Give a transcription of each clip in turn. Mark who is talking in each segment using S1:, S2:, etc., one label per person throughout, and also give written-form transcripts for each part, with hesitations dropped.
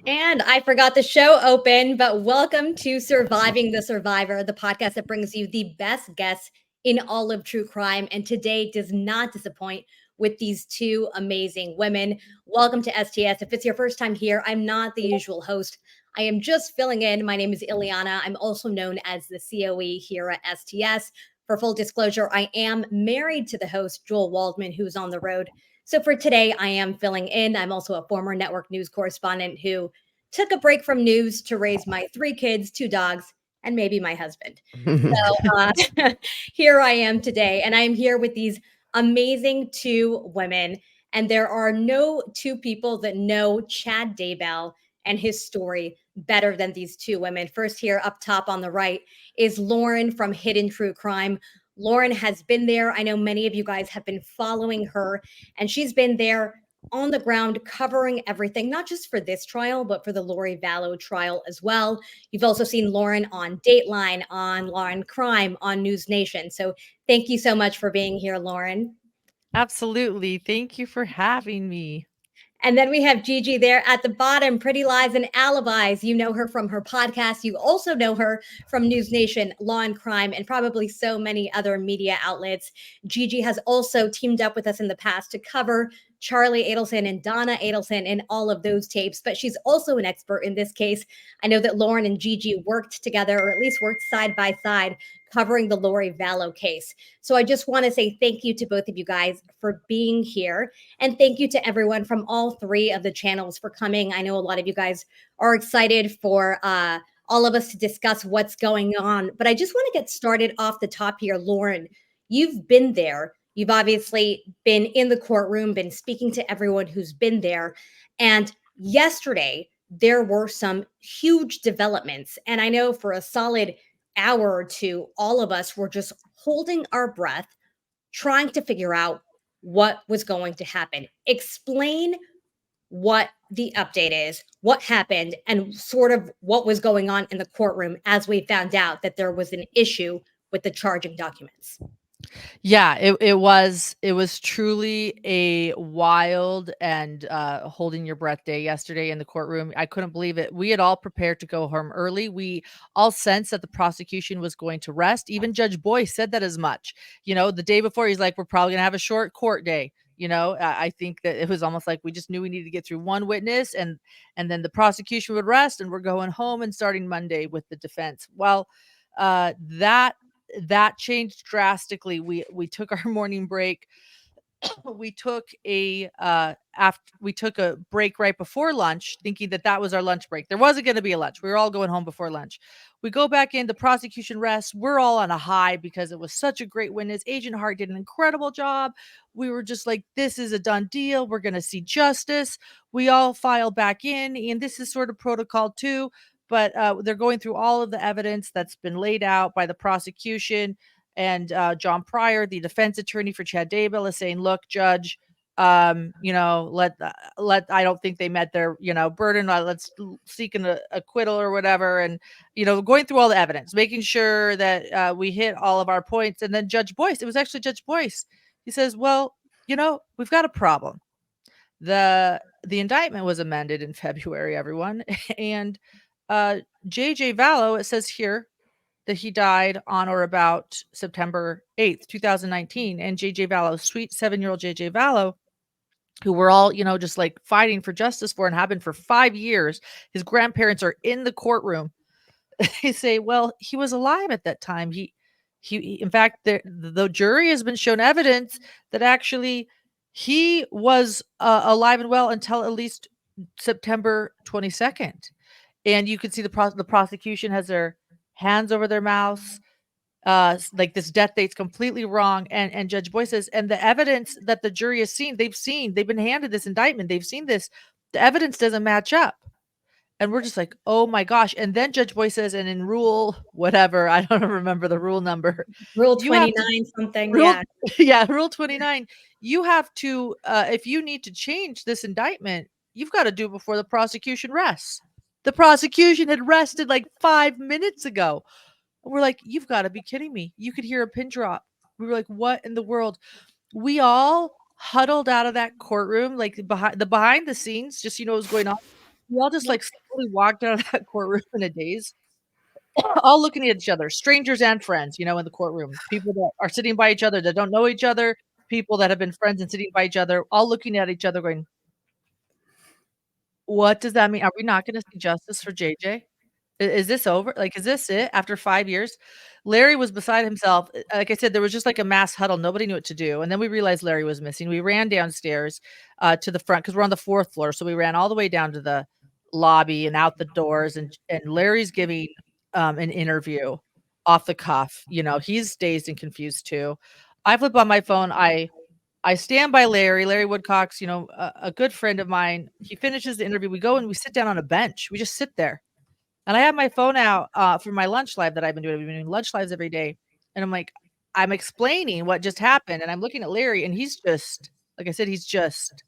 S1: And I forgot the show open, but welcome to Surviving the Survivor, the podcast that brings you the best guests in all of true crime. And today does not disappoint with these two amazing women. Welcome to STS. If it's your first time here, I'm not the usual host. I am just filling in. My name is Ileana. I'm also known as the COE here at STS. For full disclosure, I am married to the host, Joel Waldman, who's on the road. So for today, I am filling in. I'm also a former network news correspondent who took a break from news to raise my three kids, two dogs, and maybe my husband. So here I am today, and I'm here with these amazing two women. And there are no two people that know Chad Daybell and his story better than these two women. First, here up top on the right is Lauren from Hidden True Crime. Lauren has been there. I know many of you guys have been following her, and she's been there on the ground covering everything, not just for this trial, but for the Lori Vallow trial as well. You've also seen Lauren on Dateline, on Law and Crime, on News Nation. So thank you so much for being here, Lauren.
S2: Absolutely. Thank you for having me.
S1: And then we have Gigi there at the bottom, Pretty Lies and Alibis. You know her from her podcast. You also know her from News Nation, Law and Crime, and probably so many other media outlets. Gigi has also teamed up with us in the past to cover Charlie Adelson and Donna Adelson in all of those tapes, but she's also an expert in this case. I know that Lauren and Gigi worked together, or at least worked side by side, covering the Lori Vallow case. So I just want to say thank you to both of you guys for being here. And thank you to everyone from all three of the channels for coming. I know a lot of you guys are excited for all of us to discuss what's going on. But I just want to get started off the top here. Lauren, you've been there. You've obviously been in the courtroom, been speaking to everyone who's been there. And yesterday, there were some huge developments. And I know for a solid hour or two, all of us were just holding our breath, trying to figure out what was going to happen. Explain what the update is, what happened, and sort of what was going on in the courtroom as we found out that there was an issue with the charging documents.
S2: Yeah, it was truly a wild and holding your breath day yesterday in the courtroom. I couldn't believe it. We had all prepared to go home early. We all sensed that the prosecution was going to rest. Even Judge Boyce said that as much. The day before, he's like, "We're probably gonna have a short court day." I think that it was almost like we just knew we needed to get through one witness, and then the prosecution would rest, and we're going home and starting Monday with the defense. Well, that changed drastically. We took our morning break. We took a break right before lunch, thinking that that was our lunch break. There wasn't going to be a lunch. We were all going home before lunch. We go back in. The prosecution rests. We're all on a high because it was such a great witness. Agent Hart did an incredible job. We were just like, this is a done deal. We're going to see justice. We all file back in, and this is sort of protocol too. But they're going through all of the evidence that's been laid out by the prosecution. And John Pryor, the defense attorney for Chad Daybell, is saying, "Look, Judge, let I don't think they met their burden. Let's seek an acquittal or whatever." And going through all the evidence, making sure that we hit all of our points. And then Judge Boyce, it was actually Judge Boyce. He says, "Well, we've got a problem. The indictment was amended in February, everyone, and JJ Vallow, it says here that he died on or about September 8th, 2019. And JJ Vallow, sweet 7-year-old JJ Vallow, who we're all, just like fighting for justice for and have been for 5 years. His grandparents are in the courtroom. They say, well, he was alive at that time. In fact, the jury has been shown evidence that actually he was alive and well until at least September 22nd. And you can see the prosecution has their hands over their mouths, like this death date's completely wrong. And Judge Boyce says, and the evidence that the jury has seen, they've been handed this indictment, they've seen this, the evidence doesn't match up. And we're just like, oh my gosh. And then Judge Boyce says, and in rule whatever, I don't remember the rule number,
S1: Rule
S2: you have to
S1: 29 something,
S2: rule
S1: yeah.
S2: yeah, rule 29, you have to if you need to change this indictment, you've got to do it before the prosecution rests. The prosecution had rested like 5 minutes ago. We're like, you've got to be kidding me. You could hear a pin drop. We were like, what in the world? We all huddled out of that courtroom, like behind the scenes, just what was going on. we all just like slowly walked out of that courtroom in a daze, all looking at each other, strangers and friends, in the courtroom, people that are sitting by each other that don't know each other, people that have been friends and sitting by each other, all looking at each other going, what does that mean? Are we not gonna see justice for JJ? Is this over? Like, is this it after 5 years? Larry was beside himself. Like I said, there was just like a mass huddle. Nobody knew what to do. And then we realized Larry was missing. We ran downstairs to the front because we're on the 4th floor. So we ran all the way down to the lobby and out the doors. And Larry's giving an interview off the cuff. He's dazed and confused too. I flip on my phone. I stand by Larry. Larry Woodcock's, a good friend of mine. He finishes the interview. We go and we sit down on a bench. We just sit there. And I have my phone out for my lunch live that I've been doing. I've been doing lunch lives every day. And I'm explaining what just happened. And I'm looking at Larry and he's just, like I said, he's just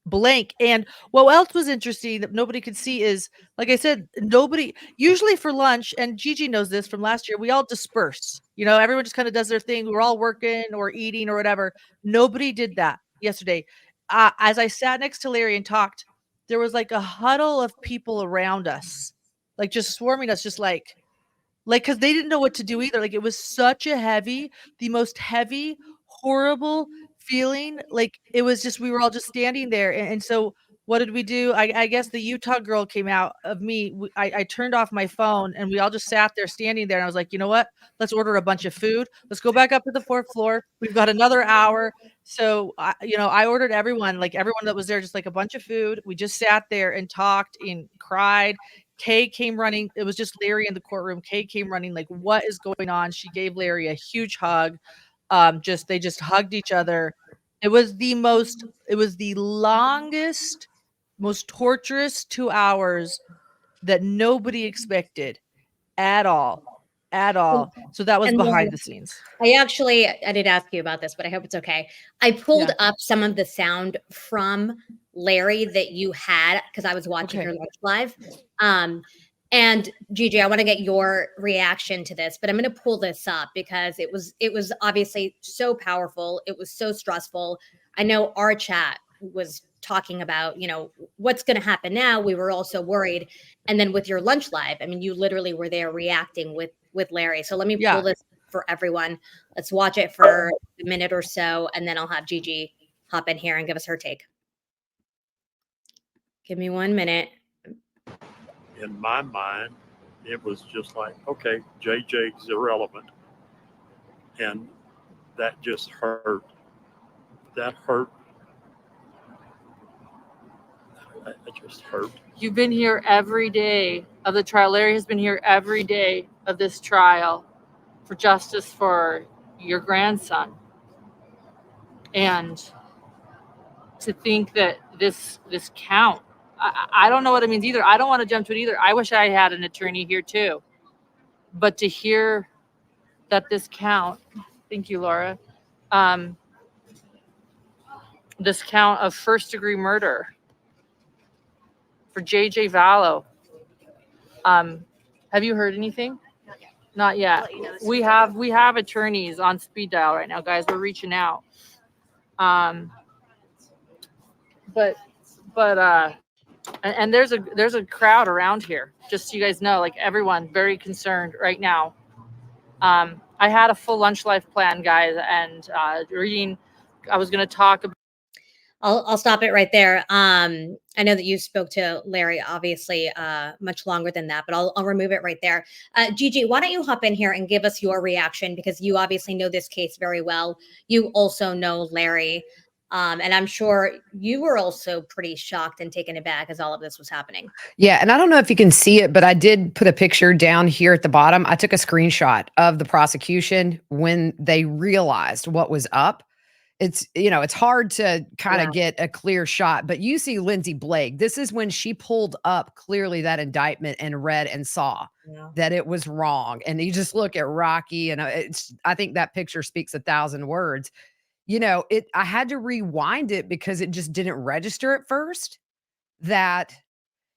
S2: blank. And what else was interesting that nobody could see is, like I said, nobody usually for lunch, and Gigi knows this from last year, we all disperse. Everyone just kind of does their thing. We're all working or eating or whatever. Nobody did that yesterday. As I sat next to Larry and talked, there was like a huddle of people around us, like just swarming us, just like because they didn't know what to do either. Like it was such the most heavy, horrible feeling. Like it was just, we were all just standing there. And so what did we do? I guess the Utah girl came out of me. I turned off my phone and we all just sat there standing there. And I was like, you know what? Let's order a bunch of food. Let's go back up to the 4th floor. We've got another hour. So, I ordered everyone that was there, just like a bunch of food. We just sat there and talked and cried. Kay came running. It was just Larry in the courtroom. Kay came running, like, what is going on? She gave Larry a huge hug. They just hugged each other. It was the longest, most torturous 2 hours that nobody expected at all. So that was
S1: And Lauren,
S2: behind the scenes.
S1: I did ask you about this, but I hope it's okay. I pulled
S2: Yeah.
S1: up some of the sound from Larry that you had because I was watching
S2: Okay.
S1: your lunch live. And Gigi, I want to get your reaction to this, but I'm going to pull this up because it was obviously so powerful. It was so stressful. I know our chat was talking about, what's going to happen now. We were also worried. And then with your lunch live, I mean, you literally were there reacting with Larry. So let me pull this for everyone. Let's watch it for a minute or so, and then I'll have Gigi hop in here and give us her take. Give me 1 minute.
S3: In my mind, it was just like, okay, JJ's irrelevant. And that just hurt. That hurt. That just hurt.
S4: You've been here every day of the trial. Larry has been here every day of this trial for justice for your grandson. And to think that this count, I don't know what it means either. I don't want to jump to it either. I wish I had an attorney here too. But to hear that this count, thank you, Laura, this count of first-degree murder for JJ Vallow. Have you heard anything? Not yet. We have attorneys on speed dial right now, guys. We're reaching out. But there's a crowd around here. Just so you guys know, like everyone very concerned right now. I had a full lunch life plan, guys, and I was going to talk about.
S1: I'll stop it right there. I know that you spoke to Larry, obviously, much longer than that, but I'll remove it right there. Gigi, why don't you hop in here and give us your reaction, because you obviously know this case very well. You also know Larry, and I'm sure you were also pretty shocked and taken aback as all of this was happening.
S5: Yeah, and I don't know if you can see it, but I did put a picture down here at the bottom. I took a screenshot of the prosecution when they realized what was up. It's, it's hard to kind of get a clear shot, but you see Lindsay Blake. This is when she pulled up clearly that indictment and read and saw that it was wrong. And you just look at Rocky, and I think that picture speaks 1,000 words. I had to rewind it because it just didn't register at first that,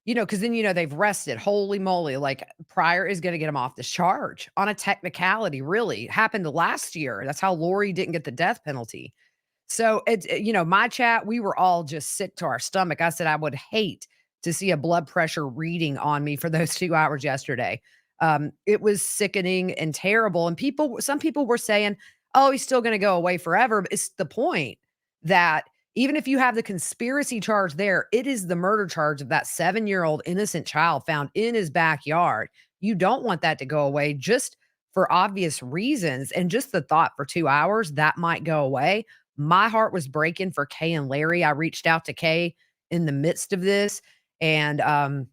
S5: because then, they've rested. Holy moly. Like Pryor is going to get him off this charge on a technicality. Really happened last year. That's how Lori didn't get the death penalty. So it's, my chat, we were all just sick to our stomach. I said, I would hate to see a blood pressure reading on me for those 2 hours yesterday. It was sickening and terrible. And some people were saying, oh, he's still going to go away forever. But it's the point that even if you have the conspiracy charge there, it is the murder charge of that 7-year-old innocent child found in his backyard. You don't want that to go away just for obvious reasons. And just the thought for 2 hours that might go away. My heart was breaking for Kay and Larry. I reached out to Kay in the midst of this, and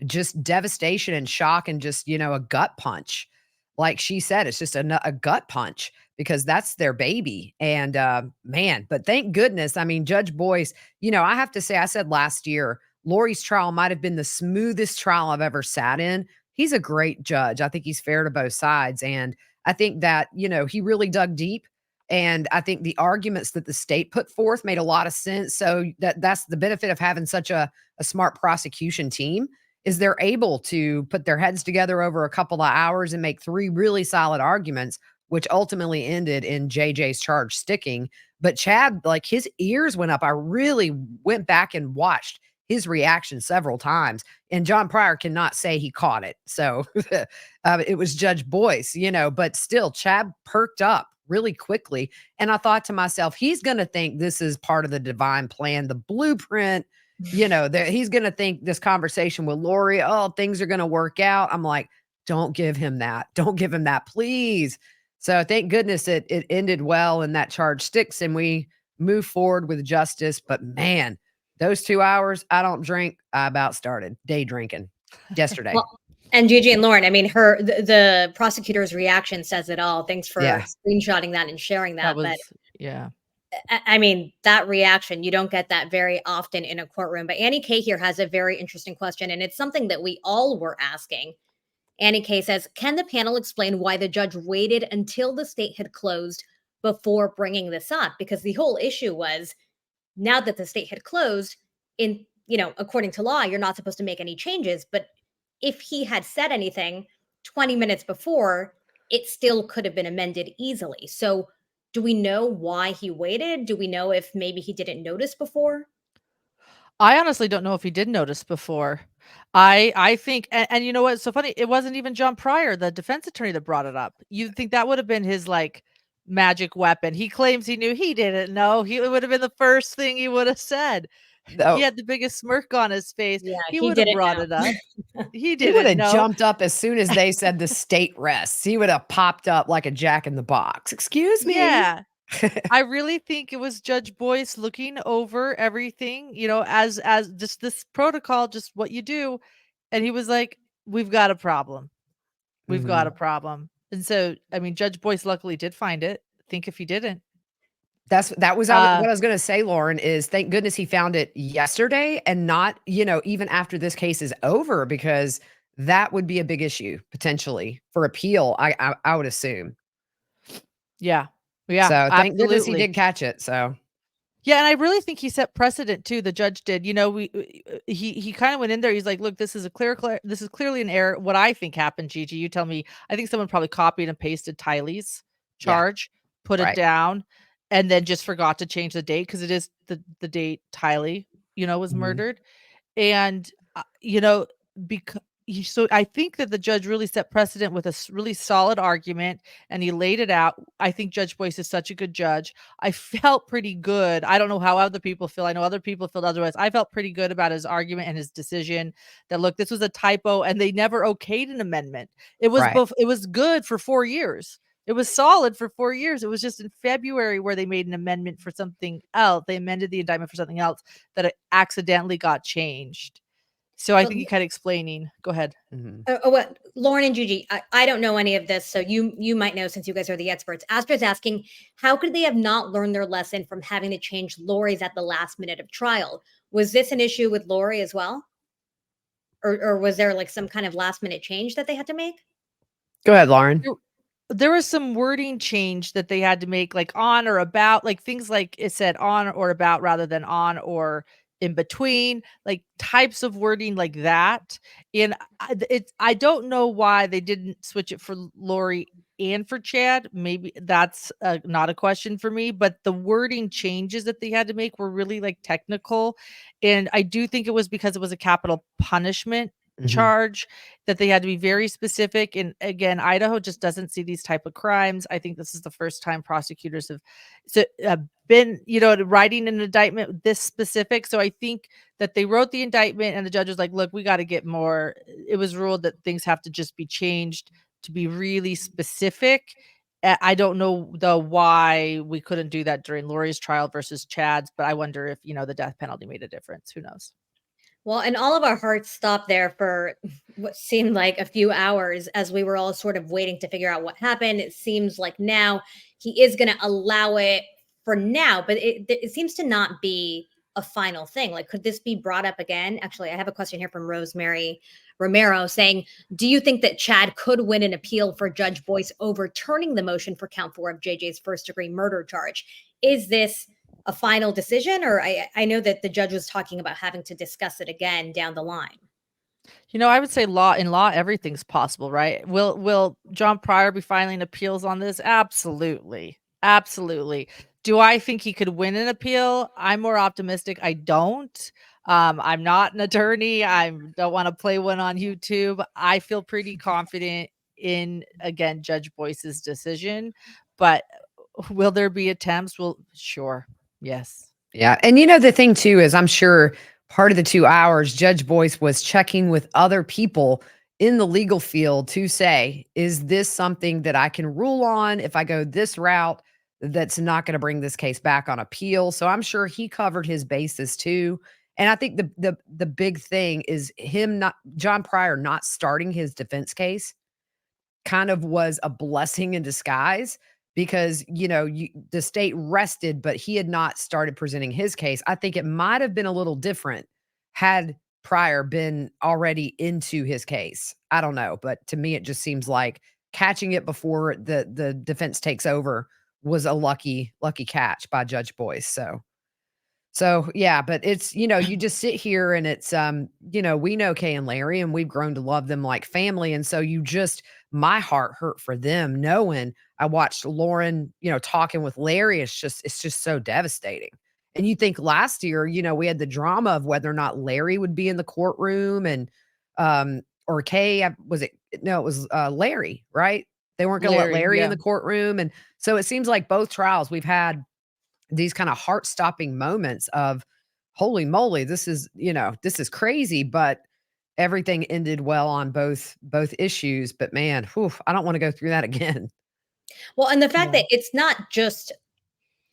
S5: just devastation and shock, and just, a gut punch. Like she said, it's just a gut punch because that's their baby. And man, but thank goodness. I mean, Judge Boyce, I have to say, I said last year, Lori's trial might have been the smoothest trial I've ever sat in. He's a great judge. I think he's fair to both sides. And I think that, he really dug deep. And I think the arguments that the state put forth made a lot of sense. So that's the benefit of having such a smart prosecution team, is they're able to put their heads together over a couple of hours and make 3 really solid arguments, which ultimately ended in JJ's charge sticking. But Chad, like, his ears went up. I really went back and watched his reaction several times. And John Pryor cannot say he caught it. So it was Judge Boyce, but still Chad perked up really quickly. And I thought to myself, he's going to think this is part of the divine plan, the blueprint, that he's going to think this conversation with Lori, oh, things are going to work out. I'm like, don't give him that. Don't give him that, please. So thank goodness it ended well and that charge sticks and we move forward with justice. But man, those 2 hours, I don't drink. I about started day drinking yesterday.
S1: Well, and Gigi and Lauren, I mean, the prosecutor's reaction says it all. Thanks for screenshotting that and sharing that.
S2: Yeah.
S1: I mean, that reaction, you don't get that very often in a courtroom. But Annie K here has a very interesting question, and it's something that we all were asking. Annie K says, can the panel explain why the judge waited until the state had closed before bringing this up? Because the whole issue was, now that the state had closed, according to law, you're not supposed to make any changes. But if he had said anything 20 minutes before, it still could have been amended easily. So do we know why he waited? Do we know if maybe he didn't notice before?
S2: I honestly don't know if he did notice before. I think, and you know what's so funny? It wasn't even John Pryor, the defense attorney, that brought it up. You'd think that would have been his magic weapon. He claims he knew. He didn't know. It would have been the first thing he would have said.
S5: Oh.
S2: He had the biggest smirk on his face.
S1: Yeah,
S2: he would have brought it up. He
S5: He would
S2: didn't
S5: have
S2: know.
S5: jumped up as soon as they said the state rests. He would have popped up like a jack in the box. Excuse me.
S2: Yeah. I really think it was Judge Boyce looking over everything, as just this protocol, just what you do. And he was like, we've got a problem. We've got a problem. And so, I mean, Judge Boyce luckily did find it. Think if he didn't.
S5: That was what I was going to say, Lauren, is thank goodness he found it yesterday and not, even after this case is over, because that would be a big issue potentially for appeal. I would assume.
S2: Yeah. Yeah.
S5: So thank goodness he did catch it. So.
S2: Yeah, and I really think he set precedent too. The judge did. He kind of went in there. He's like, "Look, this is this is clearly an error." What I think happened, Gigi, you tell me. I think someone probably copied and pasted Tylee's charge, put it down, and then just forgot to change the date because it is the date Tylee, was murdered, and because. So I think that the judge really set precedent with a really solid argument and he laid it out. I think Judge Boyce is such a good judge. I felt pretty good. I don't know how other people feel. I know other people feel otherwise. I felt pretty good about his argument and his decision that, look, this was a typo and they never okayed an amendment. It was it was good for 4 years. It was solid for 4 years. It was just in February where they made an amendment for something else. They amended the indictment for something else that it accidentally got changed. So I think you kind of explaining. Go ahead.
S1: What Lauren and Gigi, I don't know any of this, so you might know since you guys are the experts. Astra's asking, how could they have not learned their lesson from having to change Lori's at the last minute of trial? Was this an issue with Lori as well, or was there some kind of last minute change that they had to make?
S5: Go ahead, Lauren.
S2: There was some wording change that they had to make, on or about, things like it said on or about rather than on or in between, types of wording like that. And I don't know why they didn't switch it for Lori and for Chad, maybe that's not a question for me, but the wording changes that they had to make were really like technical. And I do think it was because it was a capital punishment charge that they had to be very specific. And again, Idaho just doesn't see these type of crimes. I think this is the first time prosecutors have been, writing an indictment this specific. So I think that they wrote the indictment and the judge was like, look, we got to get more. It was ruled that things have to just be changed to be really specific. I don't know though why we couldn't do that during Lori's trial versus Chad's, but I wonder if, the death penalty made a difference. Who knows?
S1: Well, and all of our hearts stopped there for what seemed like a few hours as we were all sort of waiting to figure out what happened. It seems like now he is going to allow it for now, but it seems to not be a final thing. Like, could this be brought up again? Actually, I have a question here from Rosemary Romero saying, do you think that Chad could win an appeal for Judge Boyce overturning the motion for count 4 of JJ's first-degree murder charge? Is this a final decision, or I know that the judge was talking about having to discuss it again down the line?
S2: I would say in law, everything's possible, right? Will John Pryor be filing appeals on this? Absolutely. Absolutely. Do I think he could win an appeal? I'm more optimistic. I don't. I'm not an attorney. I don't want to play one on YouTube. I feel pretty confident in, again, Judge Boyce's decision, but will there be attempts? Well, sure. Yes.
S5: Yeah. And the thing too is I'm sure part of the 2 hours, Judge Boyce was checking with other people in the legal field to say, is this something that I can rule on if I go this route that's not going to bring this case back on appeal? So I'm sure he covered his bases too. And I think the big thing is John Pryor not starting his defense case kind of was a blessing in disguise because, the state rested, but he had not started presenting his case. I think it might have been a little different had Pryor been already into his case. I don't know, but to me, it just seems like catching it before the defense takes over was a lucky catch by Judge Boyce. So yeah, but it's, you just sit here and it's, we know Kay and Larry and we've grown to love them like family. And so my heart hurt for them knowing I watched Lauren, talking with Larry. It's just so devastating. And you think last year, we had the drama of whether or not Larry would be in the courtroom and, or Kay, it was Larry, right? They weren't going to let Larry in the courtroom. And so it seems like both trials we've had these kind of heart-stopping moments of holy moly, this is crazy, but everything ended well on both issues. But man, I don't want to go through that again.
S1: Well, and the fact that it's not just,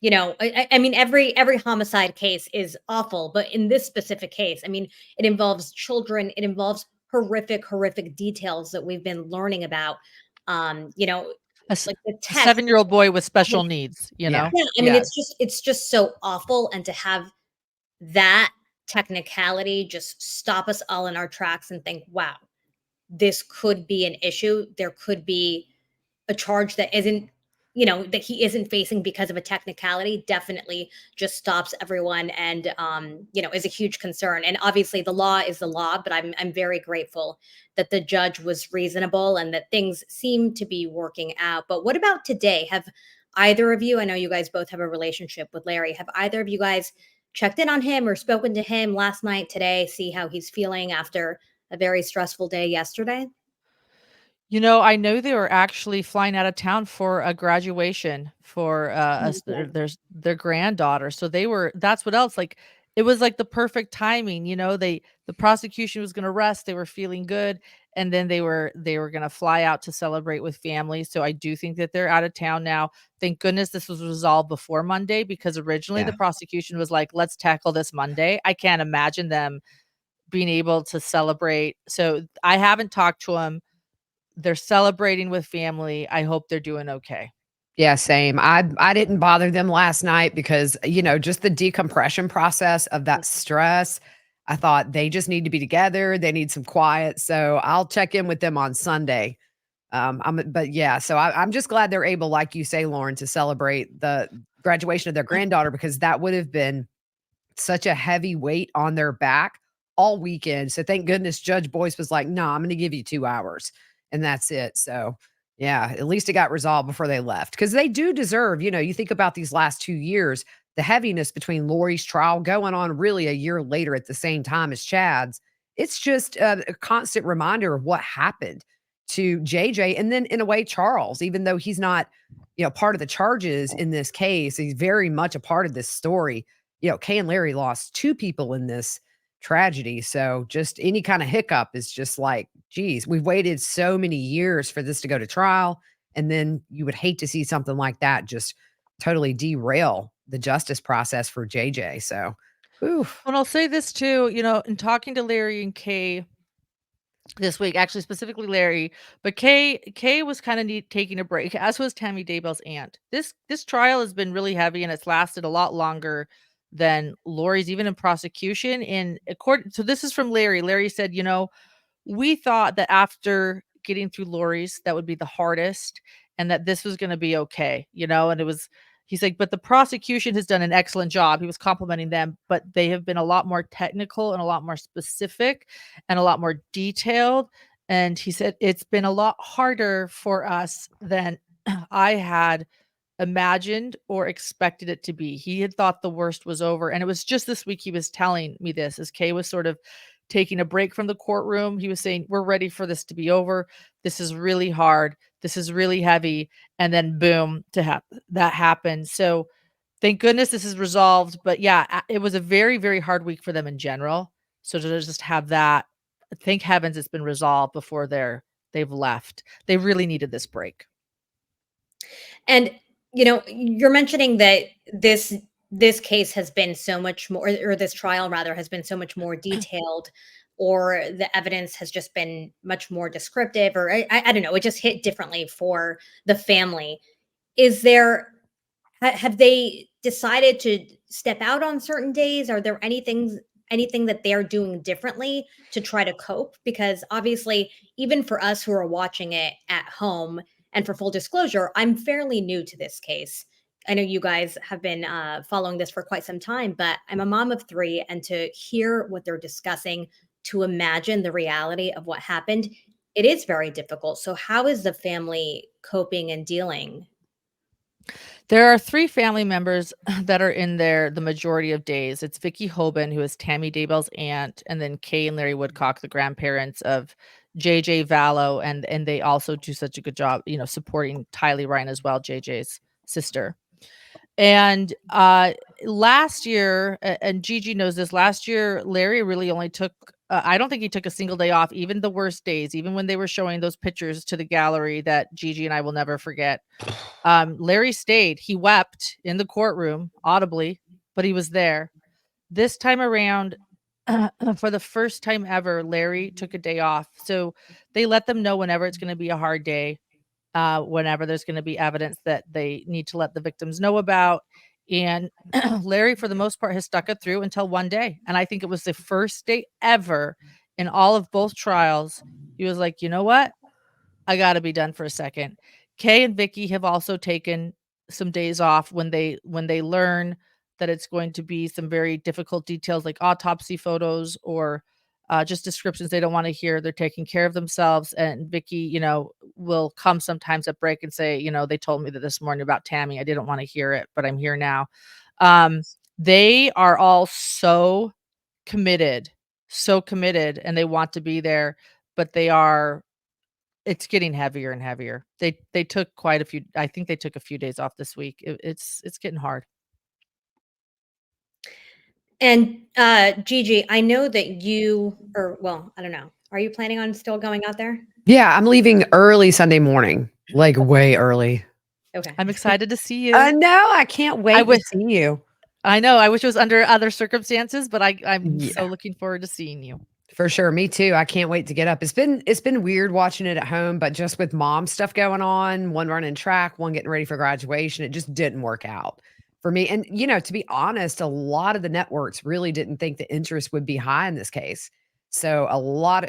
S1: I mean, every homicide case is awful, but in this specific case, I mean, it involves children, it involves horrific details that we've been learning about. Like the
S2: a 7-year-old boy with special needs,
S1: Yeah, I mean, it's just so awful, and to have that technicality just stop us all in our tracks and think, wow, this could be an issue. There could be a charge that isn't, that he isn't facing because of a technicality, definitely just stops everyone and, is a huge concern. And obviously the law is the law, but I'm very grateful that the judge was reasonable and that things seem to be working out. But what about today? Have either of you, I know you guys both have a relationship with Larry, have either of you guys checked in on him or spoken to him last night, today, see how he's feeling after a very stressful day yesterday?
S2: I know they were actually flying out of town for a graduation for their granddaughter. So that's what else, like, it was like the perfect timing, the prosecution was going to rest. They were feeling good. And then they were going to fly out to celebrate with family. So I do think that they're out of town now. Thank goodness this was resolved before Monday, because originally the prosecution was like, let's tackle this Monday. I can't imagine them being able to celebrate. So I haven't talked to them. They're celebrating with family. I hope they're doing okay.
S5: Yeah, same. I didn't bother them last night because, just the decompression process of that stress. I thought they just need to be together. They need some quiet. So I'll check in with them on Sunday. So I'm just glad they're able, like you say, Lauren, to celebrate the graduation of their granddaughter, because that would have been such a heavy weight on their back all weekend. So thank goodness Judge Boyce was like, no, I'm going to give you 2 hours. And that's it. So Yeah, at least it got resolved before they left because they do deserve, you think about these last 2 years, the heaviness between Lori's trial going on really a year later at the same time as Chad's. It's just a constant reminder of what happened to JJ and then in a way Charles, even though he's not, part of the charges in this case, he's very much a part of this story. Kay and Larry lost 2 people in this tragedy. So just any kind of hiccup is just like, geez, we've waited so many years for this to go to trial. And then you would hate to see something like that just totally derail the justice process for JJ. So, oof.
S2: And I'll say this too, in talking to Larry and Kay this week, actually specifically Larry, but Kay was kind of taking a break, as was Tammy Daybell's aunt. This trial has been really heavy and it's lasted a lot longer than Lori's, even in prosecution. And so this is from Larry. Larry said, we thought that after getting through Lori's, that would be the hardest and that this was going to be okay, and he's like, but the prosecution has done an excellent job. He was complimenting them, but they have been a lot more technical and a lot more specific and a lot more detailed. And he said, it's been a lot harder for us than I had imagined or expected it to be. He had thought the worst was over. And it was just this week he was telling me this as Kay was sort of taking a break from the courtroom. He was saying, we're ready for this to be over. This is really hard. This is really heavy. And then boom, that happened. So thank goodness this is resolved. But yeah, it was a very, very hard week for them in general. So to just have that, thank heavens it's been resolved before they've left. They really needed this break.
S1: And you're mentioning that this case has been so much more, or this trial rather has been so much more detailed, or the evidence has just been much more descriptive, or I don't know, it just hit differently for the family. Have they decided to step out on certain days? Are there anything that they're doing differently to try to cope? Because obviously, even for us who are watching it at home, and for full disclosure, I'm fairly new to this case. I know you guys have been following this for quite some time, but I'm a mom of 3, and to hear what they're discussing, to imagine the reality of what happened, it is very difficult. So how is the family coping and dealing?
S2: There are 3 family members that are in there the majority of days. It's Vicky Hoban, who is Tammy Daybell's aunt, and then Kay and Larry Woodcock, the grandparents of JJ Vallow, and they also do such a good job, supporting Tylee Ryan as well, JJ's sister. And last year, and Gigi knows this, last year Larry really only took I don't think he took a single day off, even the worst days, even when they were showing those pictures to the gallery that Gigi and I will never forget. Larry stayed. He wept in the courtroom audibly, but he was there. This time around, for the first time ever, Larry took a day off. So they let them know whenever it's going to be a hard day, whenever there's going to be evidence that they need to let the victims know about. And Larry, for the most part, has stuck it through until one day. And I think it was the first day ever in all of both trials. He was like, you know what? I got to be done for a second. Kay and Vicky have also taken some days off when they learn that it's going to be some very difficult details like autopsy photos or just descriptions they don't want to hear. They're taking care of themselves. And Vicky, will come sometimes at break and say, they told me that this morning about Tammy. I didn't want to hear it, but I'm here now. They are all so committed, and they want to be there, but it's getting heavier and heavier. They took quite a few. I think they took a few days off this week. It's getting hard.
S1: And Gigi, I know that I don't know. Are you planning on still going out there?
S5: Yeah, I'm leaving early Sunday morning, like way early.
S1: Okay.
S2: I'm excited to see you.
S5: No, I can't wait to see you.
S2: I know. I wish it was under other circumstances, but I'm so looking forward to seeing you.
S5: For sure. Me too. I can't wait to get up. It's been weird watching it at home, but just with mom stuff going on, one running track, one getting ready for graduation, it just didn't work out for me. And, to be honest, a lot of the networks really didn't think the interest would be high in this case. So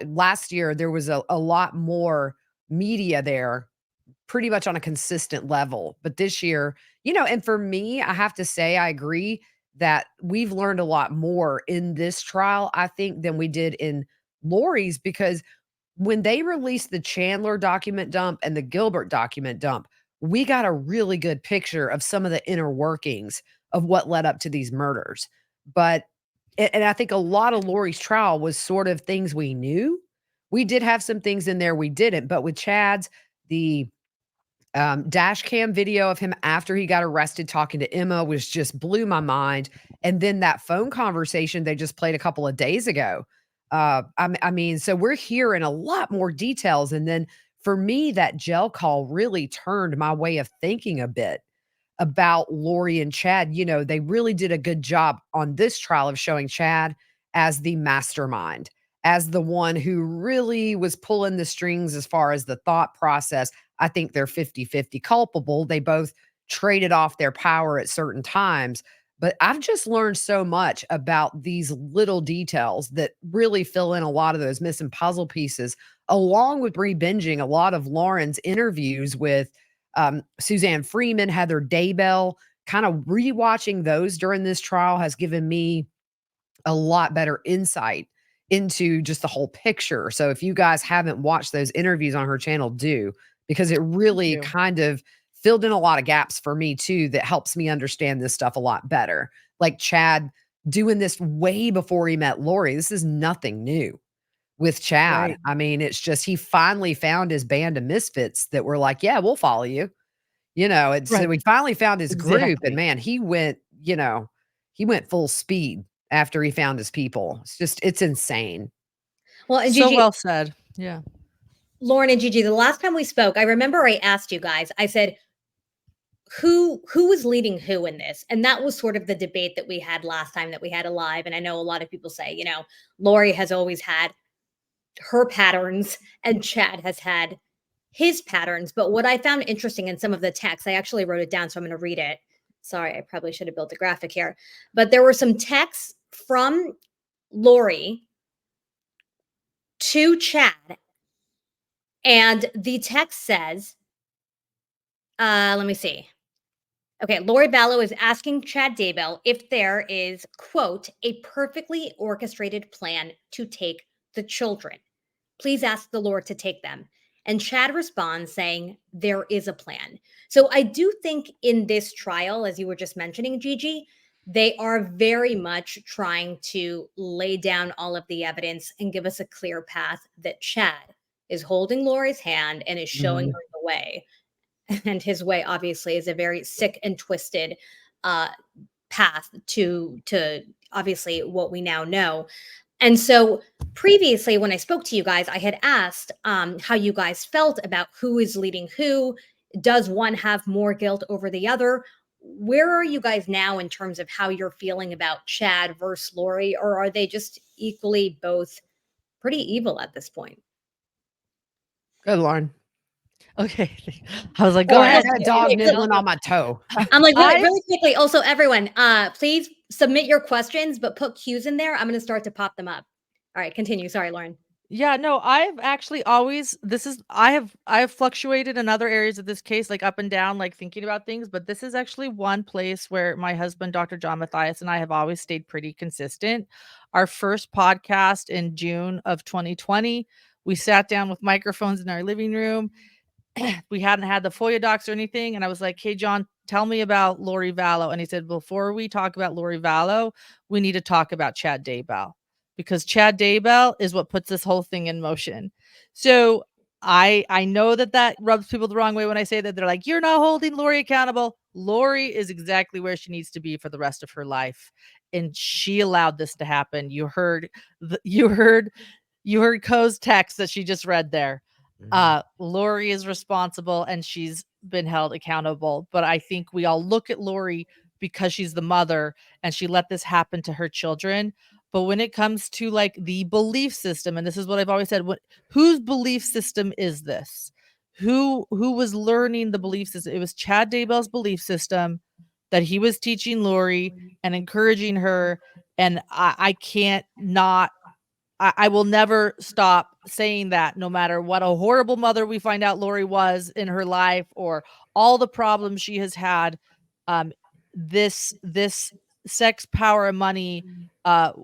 S5: last year, there was a lot more media there pretty much on a consistent level. But this year, and for me, I have to say, I agree that we've learned a lot more in this trial, I think, than we did in Lori's, because when they released the Chandler document dump and the Gilbert document dump, we got a really good picture of some of the inner workings of what led up to these murders. But and I think a lot of Lori's trial was sort of things we knew. We did have some things in there we didn't, but with Chad's, the dash cam video of him after he got arrested talking to Emma was just blew my mind. And then that phone conversation they just played a couple of days ago. I mean, so we're hearing a lot more details. And then for me, that jail call really turned my way of thinking a bit about Lori and Chad. You know, they really did a good job on this trial of showing Chad as the mastermind, as the one who really was pulling the strings as far as the thought process. I think they're 50-50 culpable. They both traded off their power at certain times. But I've just learned so much about these little details that really fill in a lot of those missing puzzle pieces, along with re-binging a lot of Lauren's interviews with Suzanne Freeman, Heather Daybell. Kind of rewatching those during this trial has given me a lot better insight into just the whole picture. So if you guys haven't watched those interviews on her channel, do, because it really kind of filled in a lot of gaps for me too, that helps me understand this stuff a lot better. Like Chad doing this way before he met Lori. This is nothing new with Chad.
S2: Right.
S5: I mean, it's just he finally found his band of misfits that were like, yeah, we'll follow you. You know, it's so we finally found his group,
S2: Exactly.
S5: and man, he went, you know, he went full speed after he found his people. It's just, it's insane.
S1: Well, and
S2: So
S1: Gigi,
S2: well said. Yeah.
S1: Lauren and Gigi, the last time we spoke, I remember I asked you guys, I said, who was leading who in this? And that was sort of the debate that we had last time that we had alive. And I know a lot of people say, you know, Lori has always had her patterns and Chad has had his patterns. But what I found interesting in some of the texts, I actually wrote it down, so I'm going to read it. Sorry, I probably should have built a graphic here. But there were some texts from Lori to Chad. And the text says, let me see. Okay, Lori Vallow is asking Chad Daybell if there is, quote, a perfectly orchestrated plan to take the children. Please ask the Lord to take them. And Chad responds saying, there is a plan. So I do think in this trial, as you were just mentioning, Gigi, they are very much trying to lay down all of the evidence and give us a clear path that Chad is holding Lori's hand and is showing her the way. And his way, obviously, is a very sick and twisted path to obviously what we now know. And so previously, when I spoke to you guys, I had asked how you guys felt about who is leading who. Does one have more guilt over the other? Where are you guys now in terms of how you're feeling about Chad versus Lori? Or are they just equally both pretty evil at this point?
S5: Good, Lauren.
S2: Okay. I was like,
S1: Go
S2: go
S1: ahead.
S2: ahead.
S5: That dog nibbling on my toe.
S1: I'm like, really quickly. Also, everyone, please submit your questions, but put cues in there. I'm going to start to pop them up. All right, continue. Sorry, Lauren.
S2: Yeah, no, I've actually always I have fluctuated in other areas of this case, like up and down, like thinking about things, but this is actually one place where my husband, Dr. John Matthias, and I have always stayed pretty consistent. Our first podcast in June of 2020, we sat down with microphones in our living room. We hadn't had the FOIA docs or anything. And I was like, hey, John, tell me about Lori Vallow. And he said, before we talk about Lori Vallow, we need to talk about Chad Daybell, because Chad Daybell is what puts this whole thing in motion. So I know that rubs people the wrong way when I say that. They're like, you're not holding Lori accountable. Lori is exactly where she needs to be for the rest of her life. And she allowed this to happen. You heard Co's text that she just read there. Lori is responsible and she's been held accountable. But I think we all look at Lori because she's the mother and she let this happen to her children. But when it comes to like the belief system, and this is what I've always said, whose belief system is this? Who was learning the belief system? It was Chad Daybell's belief system that he was teaching Lori and encouraging her. And I can't not. I will never stop saying that, no matter what a horrible mother we find out Lori was in her life or all the problems she has had. This sex, power, and money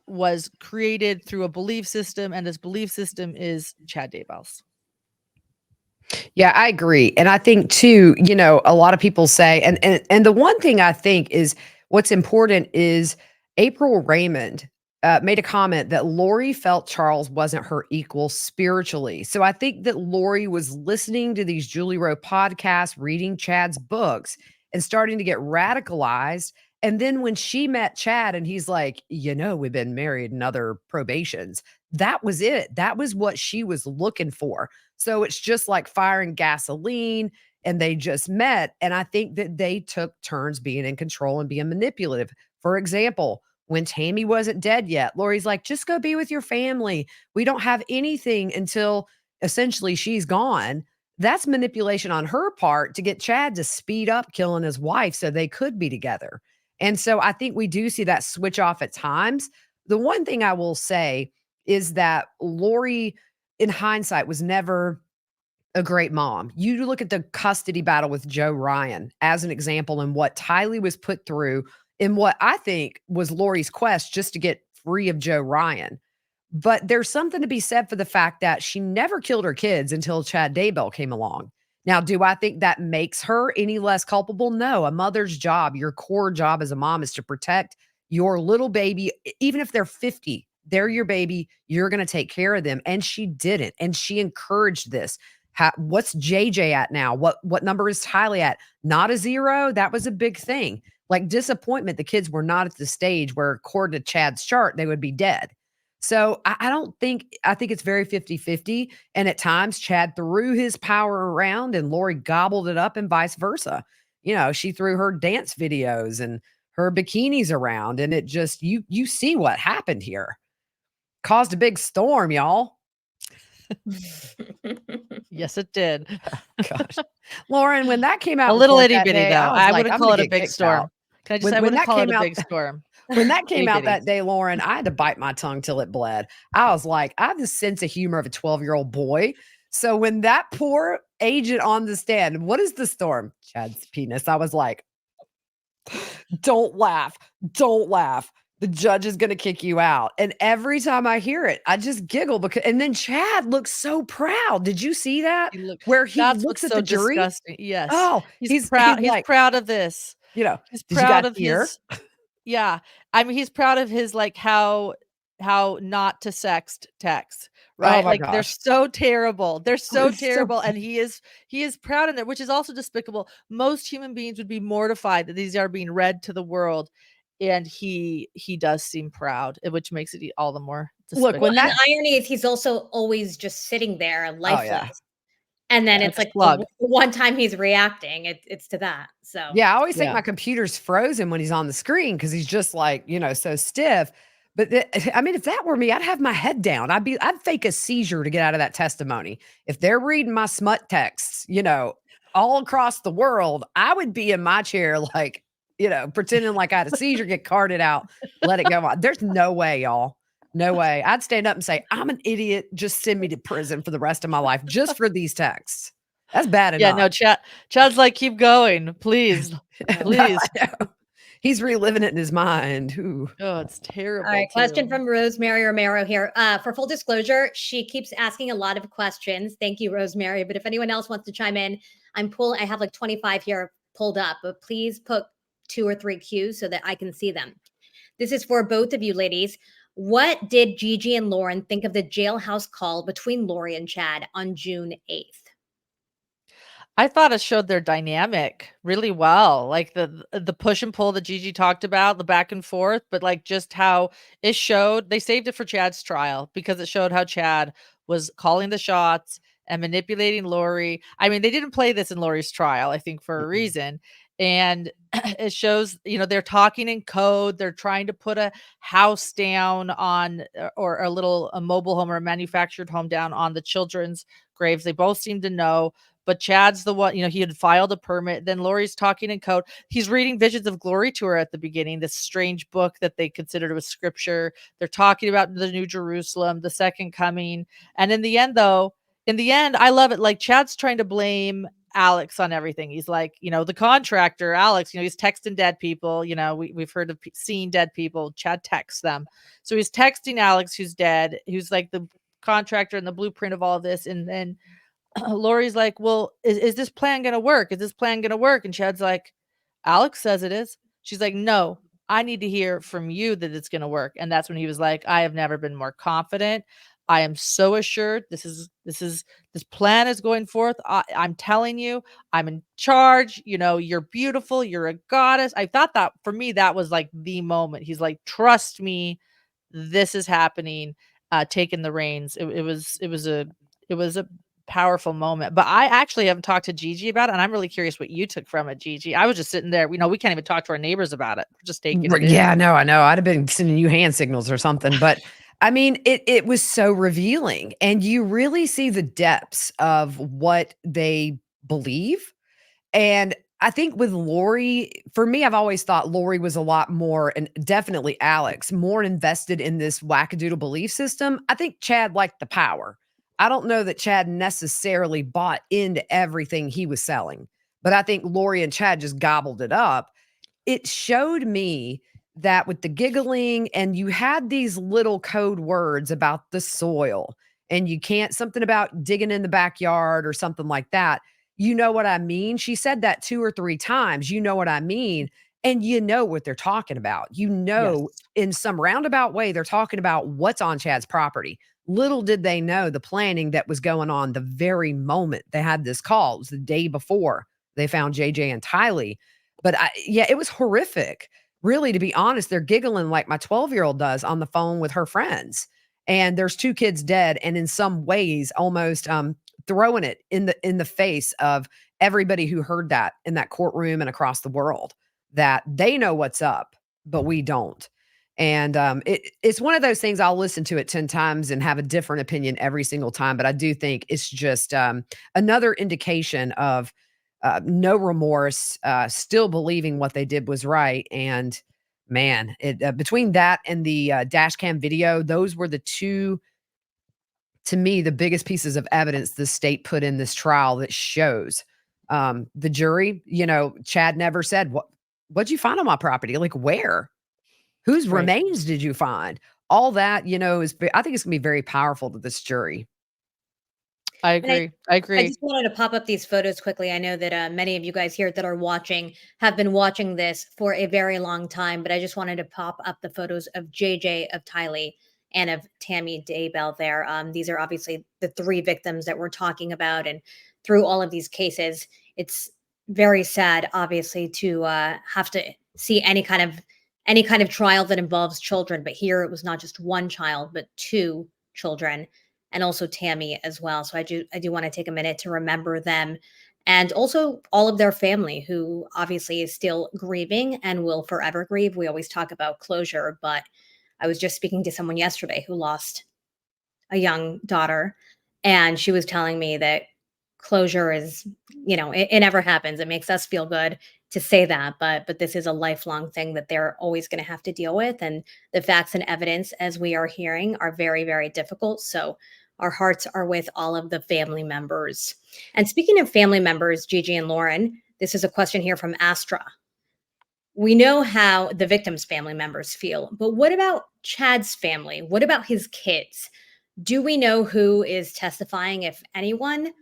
S2: was created through a belief system, and this belief system is Chad Daybell's.
S5: Yeah, I agree. And I think too, a lot of people say, and the one thing I think is what's important is April Raymond made a comment that Lori felt Charles wasn't her equal spiritually. So I think that Lori was listening to these Julie Rowe podcasts, reading Chad's books, and starting to get radicalized. And then when she met Chad and he's like, we've been married in other probations, that was it. That was what she was looking for. So it's just like fire and gasoline, and they just met. And I think that they took turns being in control and being manipulative. For example, when Tammy wasn't dead yet, Lori's like, just go be with your family. We don't have anything until essentially she's gone. That's manipulation on her part to get Chad to speed up killing his wife so they could be together. And so I think we do see that switch off at times. The one thing I will say is that Lori, in hindsight, was never a great mom. You look at the custody battle with Joe Ryan as an example, and what Tylee was put through in what I think was Lori's quest just to get free of Joe Ryan. But there's something to be said for the fact that she never killed her kids until Chad Daybell came along. Now, do I think that makes her any less culpable? No. A mother's job, your core job as a mom, is to protect your little baby, even if they're 50. They're your baby. You're going to take care of them. And she didn't. And she encouraged this. What's JJ at now? What number is Tylee at? Not a 0. That was a big thing. Like disappointment. The kids were not at the stage where, according to Chad's chart, they would be dead. So I think it's very 50-50. And at times Chad threw his power around and Lori gobbled it up, and vice versa. She threw her dance videos and her bikinis around, and it just, you see what happened here. Caused a big storm, y'all.
S2: Yes, it did.
S5: Gosh. Lauren, when that came out,
S2: A little
S5: in court
S2: itty
S5: that
S2: bitty
S5: day,
S2: though.
S5: was
S2: I
S5: like,
S2: wouldn't
S5: I'm
S2: call
S5: gonna
S2: it a
S5: get
S2: big
S5: kicked
S2: storm.
S5: out.
S2: Can I just say I
S5: When
S2: wouldn't
S5: that
S2: call it
S5: came
S2: a
S5: out-
S2: big storm.
S5: When that came out
S2: Itty-bitty.
S5: that day, Lauren, I had to bite my tongue till it bled. I was like, I have the sense of humor of a 12-year-old boy. So when that poor agent on the stand, what is the storm? Chad's penis. I was like, don't laugh. Don't laugh. The judge is going to kick you out. And every time I hear it, I just giggle and then Chad looks so proud. Did you see that? Where he
S2: That's
S5: looks
S2: what's
S5: at
S2: so
S5: the jury?
S2: disgusting. Yes.
S5: Oh,
S2: he's proud. He's
S5: like,
S2: proud of this. He's
S5: did you
S2: proud
S5: guys
S2: of
S5: hear?
S2: his. Yeah. I mean, he's proud of his, like, how not to sext text, right?
S5: Oh my
S2: Like, they're
S5: gosh.
S2: so terrible. They're so
S5: It's so
S2: terrible. And he is proud in it, which is also despicable. Most human beings would be mortified that these are being read to the world. And he does seem proud, which makes it all the more despicable.
S5: Look, when
S1: And
S5: that
S1: the irony is he's also always just sitting there lifeless.
S5: yeah.
S1: And then
S2: Yeah,
S1: it's like
S2: slug.
S1: the one time he's reacting, it's to that. So
S5: Yeah, I always think
S2: Yeah.
S5: my computer's frozen when he's on the screen because he's just like, so stiff. But I mean, if that were me, I'd have my head down. I'd fake a seizure to get out of that testimony. If they're reading my smut texts, all across the world, I would be in my chair, like, pretending like I had a seizure, get carted out, let it go on. There's no way, y'all. No way. I'd stand up and say, I'm an idiot. Just send me to prison for the rest of my life just for these texts. That's bad
S2: Yeah,
S5: enough.
S2: no, Chad's like, keep going, please. Please.
S5: He's reliving it in his mind. Ooh.
S2: Oh, it's terrible.
S1: all right, question
S2: too.
S1: from Rosemary Romero here. For full disclosure, she keeps asking a lot of questions. Thank you, Rosemary. But if anyone else wants to chime in, I have like 25 here pulled up, but please put 2 or 3 cues so that I can see them. This is for both of you ladies. What did Gigi and Lauren think of the jailhouse call between Lori and Chad on June 8th?
S2: I thought it showed their dynamic really well, like the push and pull that Gigi talked about, the back and forth, but like just how it showed. They saved it for Chad's trial because it showed how Chad was calling the shots and manipulating Lori. I mean, they didn't play this in Lori's trial, I think, for a reason. And it shows, they're talking in code. They're trying to put a house down on, or a mobile home or a manufactured home down on the children's graves. They both seem to know. But Chad's the one, he had filed a permit. Then Lori's talking in code. He's reading Visions of Glory to her at the beginning, this strange book that they considered was scripture. They're talking about the New Jerusalem, the second coming. And in the end, I love it. Like, Chad's trying to blame Alex on everything. He's like, the contractor, Alex, he's texting dead people. We've heard of seeing dead people. Chad texts them. So he's texting Alex, who's dead, who's like the contractor and the blueprint of all this. And then Lori's like, well, is this plan going to work? Is this plan going to work? And Chad's like, Alex says it is. She's like, no, I need to hear from you that it's going to work. And that's when he was like, I have never been more confident. I am so assured this plan is going forth. I'm telling you, I'm in charge. You're beautiful. You're a goddess. I thought that for me, that was like the moment. He's like, trust me, this is happening. Taking the reins. It was a powerful moment. But I actually haven't talked to Gigi about it, and I'm really curious what you took from it, Gigi. I was just sitting there. We can't even talk to our neighbors about it. We're just taking it in.
S5: Yeah, no, I know. I'd have been sending you hand signals or something, but I mean, it was so revealing, and you really see the depths of what they believe. And I think with Lori, for me, I've always thought Lori was a lot more, and definitely Alex, more invested in this wackadoodle belief system. I think Chad liked the power. I don't know that Chad necessarily bought into everything he was selling, but I think Lori and Chad just gobbled it up. It showed me that with the giggling, and you had these little code words about the soil, and you can't, something about digging in the backyard or something like that. You know what I mean? She said that 2 or 3 times. You know what I mean? And you know what they're talking about.
S2: Yes.
S5: In some roundabout way, they're talking about what's on Chad's property. Little did they know the planning that was going on the very moment they had this call. It was the day before they found JJ and Tylee. But it was horrific. Really, to be honest, they're giggling like my 12-year-old does on the phone with her friends. And there's 2 kids dead, and in some ways almost throwing it in the face of everybody who heard that in that courtroom and across the world, that they know what's up, but we don't. And it's one of those things. I'll listen to it 10 times and have a different opinion every single time. But I do think it's just another indication of no remorse, still believing what they did was right. And man, between that and the dash cam video, those were the 2, to me, the biggest pieces of evidence the state put in this trial that shows the jury. Chad never said, what'd you find on my property? Like, where? Whose
S2: Right.
S5: remains did you find? All that, I think it's gonna be very powerful to this jury.
S2: I
S1: And
S2: agree. I
S1: I
S2: agree.
S1: just wanted to pop up these photos quickly. I know that many of you guys here that are watching have been watching this for a very long time, but I just wanted to pop up the photos of JJ, of Tylee, and of Tammy Daybell there. These are obviously the 3 victims that we're talking about. And through all of these cases, it's very sad, obviously, to have to see any kind of trial that involves children. But here it was not just 1 child, but 2 children, and also Tammy as well. So I do want to take a minute to remember them, and also all of their family, who obviously is still grieving and will forever grieve. We always talk about closure, but I was just speaking to someone yesterday who lost a young daughter, and she was telling me that closure is, it never happens. It makes us feel good to say that, but this is a lifelong thing that they're always going to have to deal with. And the facts and evidence, as we are hearing, are very, very difficult. So our hearts are with all of the family members. And speaking of family members, Gigi and Lauren, this is a question here from Astra. We know how the victim's family members feel, but what about Chad's family? What about his kids? Do we know who is testifying, if anyone?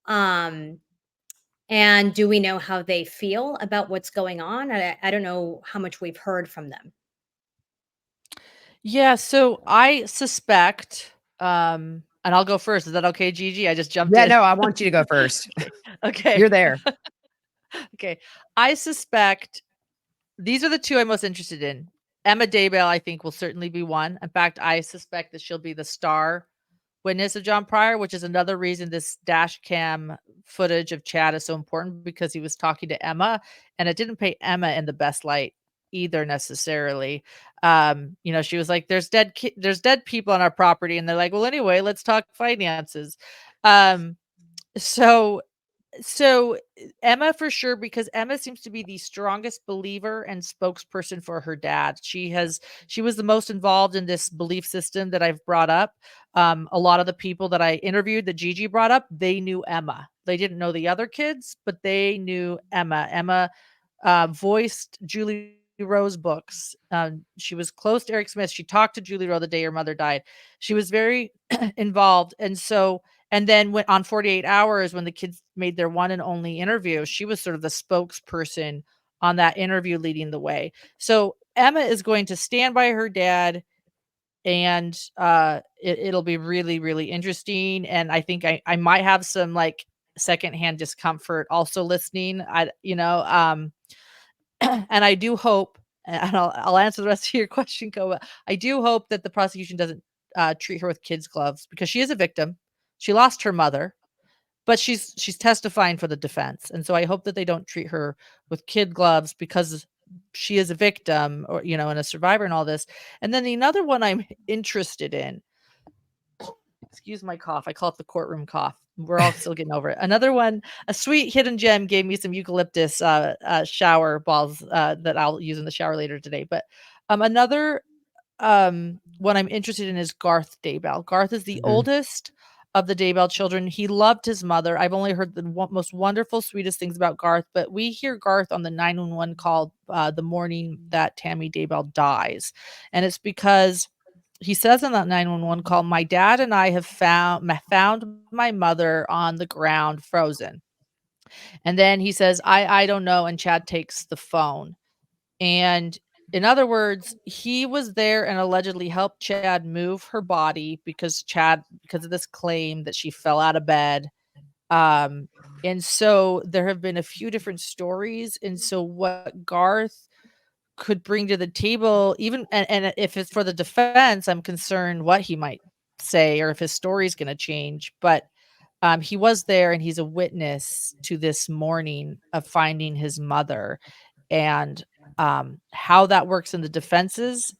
S1: And do we know how they feel about what's going on? I don't know how much we've heard from them.
S2: Yeah, so I suspect, and I'll go first. Is that okay, Gigi? I just jumped
S5: Yeah,
S2: in.
S5: no, I want you to go first.
S2: Okay.
S5: You're there.
S2: Okay. I suspect these are the 2 I'm most interested in. Emma Daybell, I think, will certainly be one. In fact, I suspect that she'll be the star witness of John Pryor, which is another reason this dash cam footage of Chad is so important, because he was talking to Emma, and it didn't paint Emma in the best light either necessarily. She was like, there's dead people on our property, and they're like, well, anyway, let's talk finances. So So Emma for sure, because Emma seems to be the strongest believer and spokesperson for her dad. She was the most involved in this belief system that I've brought up. A lot of the people that I interviewed that Gigi brought up, they knew Emma. They didn't know the other kids, but they knew Emma. Emma voiced Julie Rowe's books. She was close to Eric Smith. She talked to Julie Rowe the day her mother died. She was very involved. And then when on 48 Hours, when the kids made their one and only interview, she was sort of the spokesperson on that interview leading the way. So Emma is going to stand by her dad, and it'll be really, really interesting. And I think I might have some like secondhand discomfort also listening. And I do hope, and I'll answer the rest of your question, Koa. I do hope that the prosecution doesn't treat her with kids' gloves, because she is a victim. She lost her mother, but she's testifying for the defense, and so I hope that they don't treat her with kid gloves, because she is a victim, or and a survivor and all this. And then another one I'm interested in. Excuse my cough. I call it the courtroom cough. We're all still getting over it. Another one, a sweet hidden gem, gave me some eucalyptus shower balls that I'll use in the shower later today. But another one I'm interested in is Garth Daybell. Garth is the oldest of the Daybell children. He loved his mother. I've only heard the most wonderful, sweetest things about Garth, but we hear Garth on the 911 call the morning that Tammy Daybell dies. And it's because he says in that 911 call, "My dad and I have found my mother on the ground, frozen." And then he says, I don't know. And Chad takes the phone. And in other words, he was there and allegedly helped Chad move her body, because of this claim that she fell out of bed. And so there have been a few different stories. And so what Garth could bring to the table, even and if it's for the defense, I'm concerned what he might say, or if his story is going to change. But he was there, and he's a witness to this morning of finding his mother, and how that works in the defense's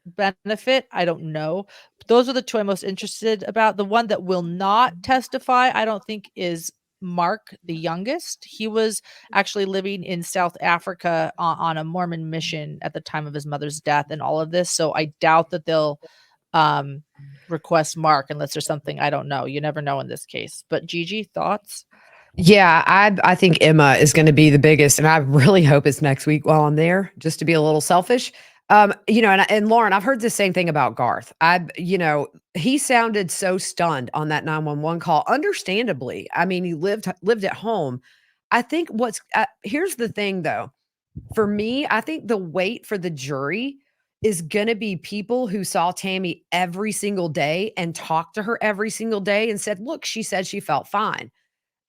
S2: benefit, I don't know. Those are the two I'm most interested about. The one that will not testify, I don't think, is Mark, the youngest. He was actually living in South Africa on a Mormon mission at the time of his mother's death and all of this. So I doubt that they'll request Mark, unless there's something I don't know. You never know in this case. But Gigi, thoughts?
S5: Yeah, I think Emma is going to be the biggest, and I really hope it's next week while I'm there, just to be a little selfish. And Lauren, I've heard the same thing about Garth. He sounded so stunned on that 911 call, understandably. I mean, he lived at home. I think here's the thing though. For me, I think the wait for the jury is going to be people who saw Tammy every single day and talked to her every single day and said, "Look, she said she felt fine."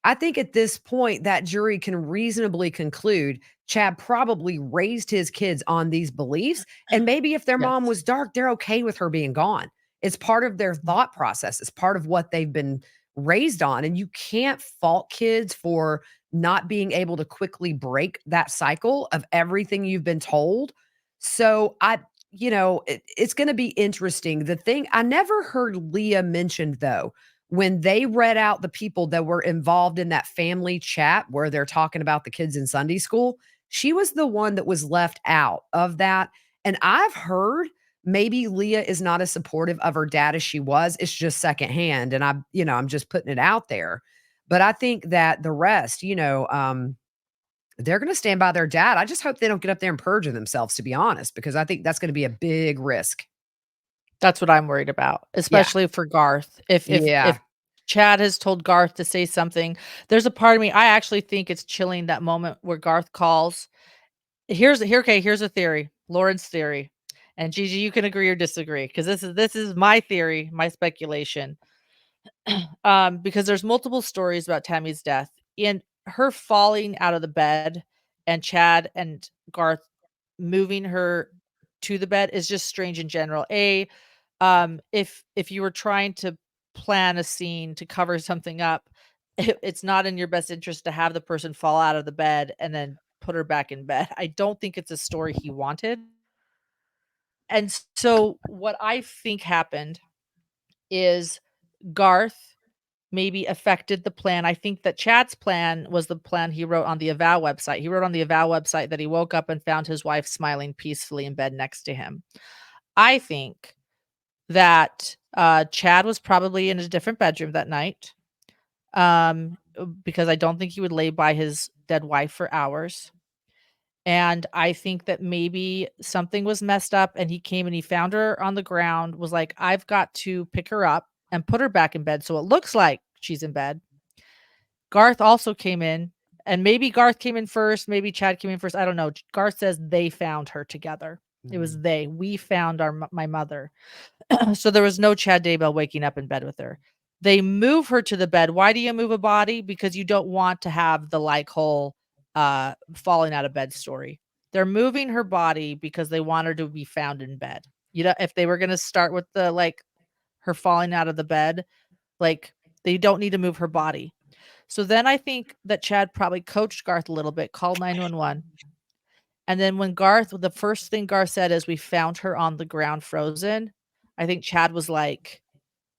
S5: I think at this point, that jury can reasonably conclude Chad probably raised his kids on these beliefs. And maybe if their mom was dark, they're okay with her being gone. It's part of their thought process. It's part of what they've been raised on. And you can't fault kids for not being able to quickly break that cycle of everything you've been told. So it's going to be interesting. The thing I never heard Leah mentioned, though, when they read out the people that were involved in that family chat where they're talking about the kids in Sunday school, she was the one that was left out of that. And I've heard maybe Leah is not as supportive of her dad as she was. It's just secondhand. And I'm just putting it out there. But I think that the rest, they're going to stand by their dad. I just hope they don't get up there and perjure themselves, to be honest, because I think that's going to be a big risk.
S2: That's what I'm worried about, especially for Garth. If Chad has told Garth to say something, there's a part of me, I actually think it's chilling, that moment where Garth calls. Here's a theory, Lauren's theory. And Gigi, you can agree or disagree, because this is my theory, my speculation. Because there's multiple stories about Tammy's death, and her falling out of the bed, and Chad and Garth moving her to the bed is just strange in general. If you were trying to plan a scene to cover something up, it's not in your best interest to have the person fall out of the bed and then put her back in bed. I don't think it's a story he wanted. And so what I think happened is Garth maybe affected the plan. I think that Chad's plan was the plan he wrote on the Avow website. He wrote on the Avow website that he woke up and found his wife smiling peacefully in bed next to him. I think that Chad was probably in a different bedroom that night, because I don't think he would lay by his dead wife for hours. And I think that maybe something was messed up and he came and he found her on the ground, was like, I've got to pick her up and put her back in bed so it looks like she's in bed. Garth also came in, and maybe Garth came in first, maybe Chad came in first. I don't know. Garth says they found her together. It was they. We found my mother. So there was no Chad Daybell waking up in bed with her. They move her to the bed. Why do you move a body? Because you don't want to have the like whole falling out of bed story. They're moving her body because they want her to be found in bed. You know, if they were going to start with the like her falling out of the bed, like they don't need to move her body. So then I think that Chad probably coached Garth a little bit, called 911. And then when the first thing Garth said is, we found her on the ground frozen. I think Chad was like,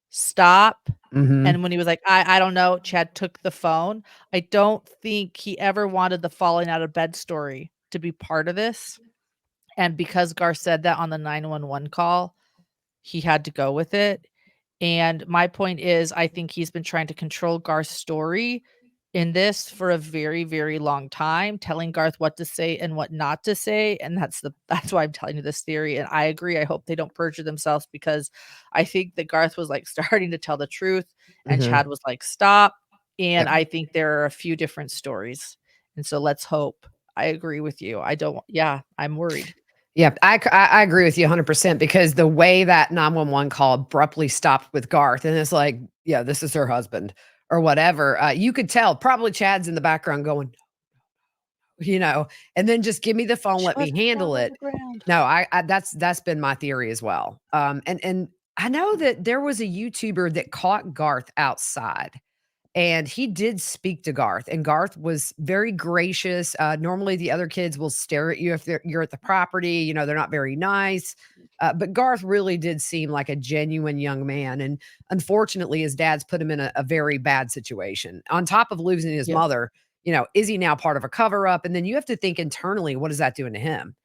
S2: stop.
S5: Mhm.
S2: And when he was like, I don't know, Chad took the phone. I don't think he ever wanted the falling out of bed story to be part of this. And because Garth said that on the 911 call, he had to go with it. And my point is, I think he's been trying to control Garth's story in this for a very, very long time, telling Garth what to say and what not to say. And that's why I'm telling you this theory. And I agree. I hope they don't perjure themselves, because I think that Garth was like starting to tell the truth and
S5: Mhm.
S2: Chad was like, stop. And
S5: Yep.
S2: I think there are a few different stories. And so let's hope. I agree with you. I'm worried.
S5: Yeah, I agree with you 100%, because the way that 911 call abruptly stopped with Garth, and it's like, yeah, this is her husband or whatever. You could tell probably Chad's in the background going, and then just give me the phone, let me handle it. No, that's been my theory as well. And I know that there was a YouTuber that caught Garth outside. And he did speak to Garth, and Garth was very gracious. Normally, the other kids will stare at you if you're at the property. They're not very nice. But Garth really did seem like a genuine young man. And unfortunately, his dad's put him in a very bad situation. On top of losing his
S2: Yeah.
S5: mother, is he now part of a cover up? And then you have to think internally, what is that doing to him?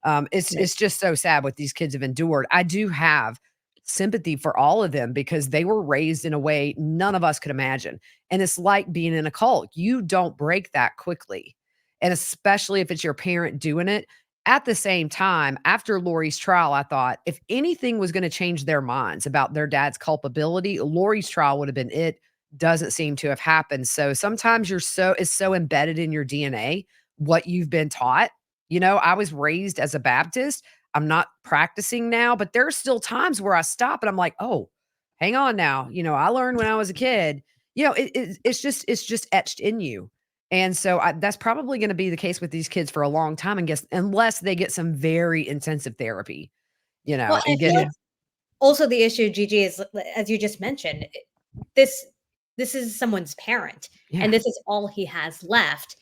S5: It's just so sad what these kids have endured. I do have sympathy for all of them, because they were raised in a way none of us could imagine. And it's like being in a cult. You don't break that quickly. And especially if it's your parent doing it. At the same time, after Lori's trial, I thought if anything was going to change their minds about their dad's culpability, Lori's trial would have been it. Doesn't seem to have happened. So sometimes it's so embedded in your DNA, what you've been taught. I was raised as a Baptist. I'm not practicing now, but there's still times where I stop and I'm like, oh, hang on now. I learned when I was a kid. It's just etched in you. And so that's probably going to be the case with these kids for a long time, unless they get some very intensive therapy,
S1: Well, I
S5: and
S1: feel
S5: get
S1: like also the issue, Gigi, is as you just mentioned, this is someone's parent,
S5: yeah.
S1: and this is all he has left,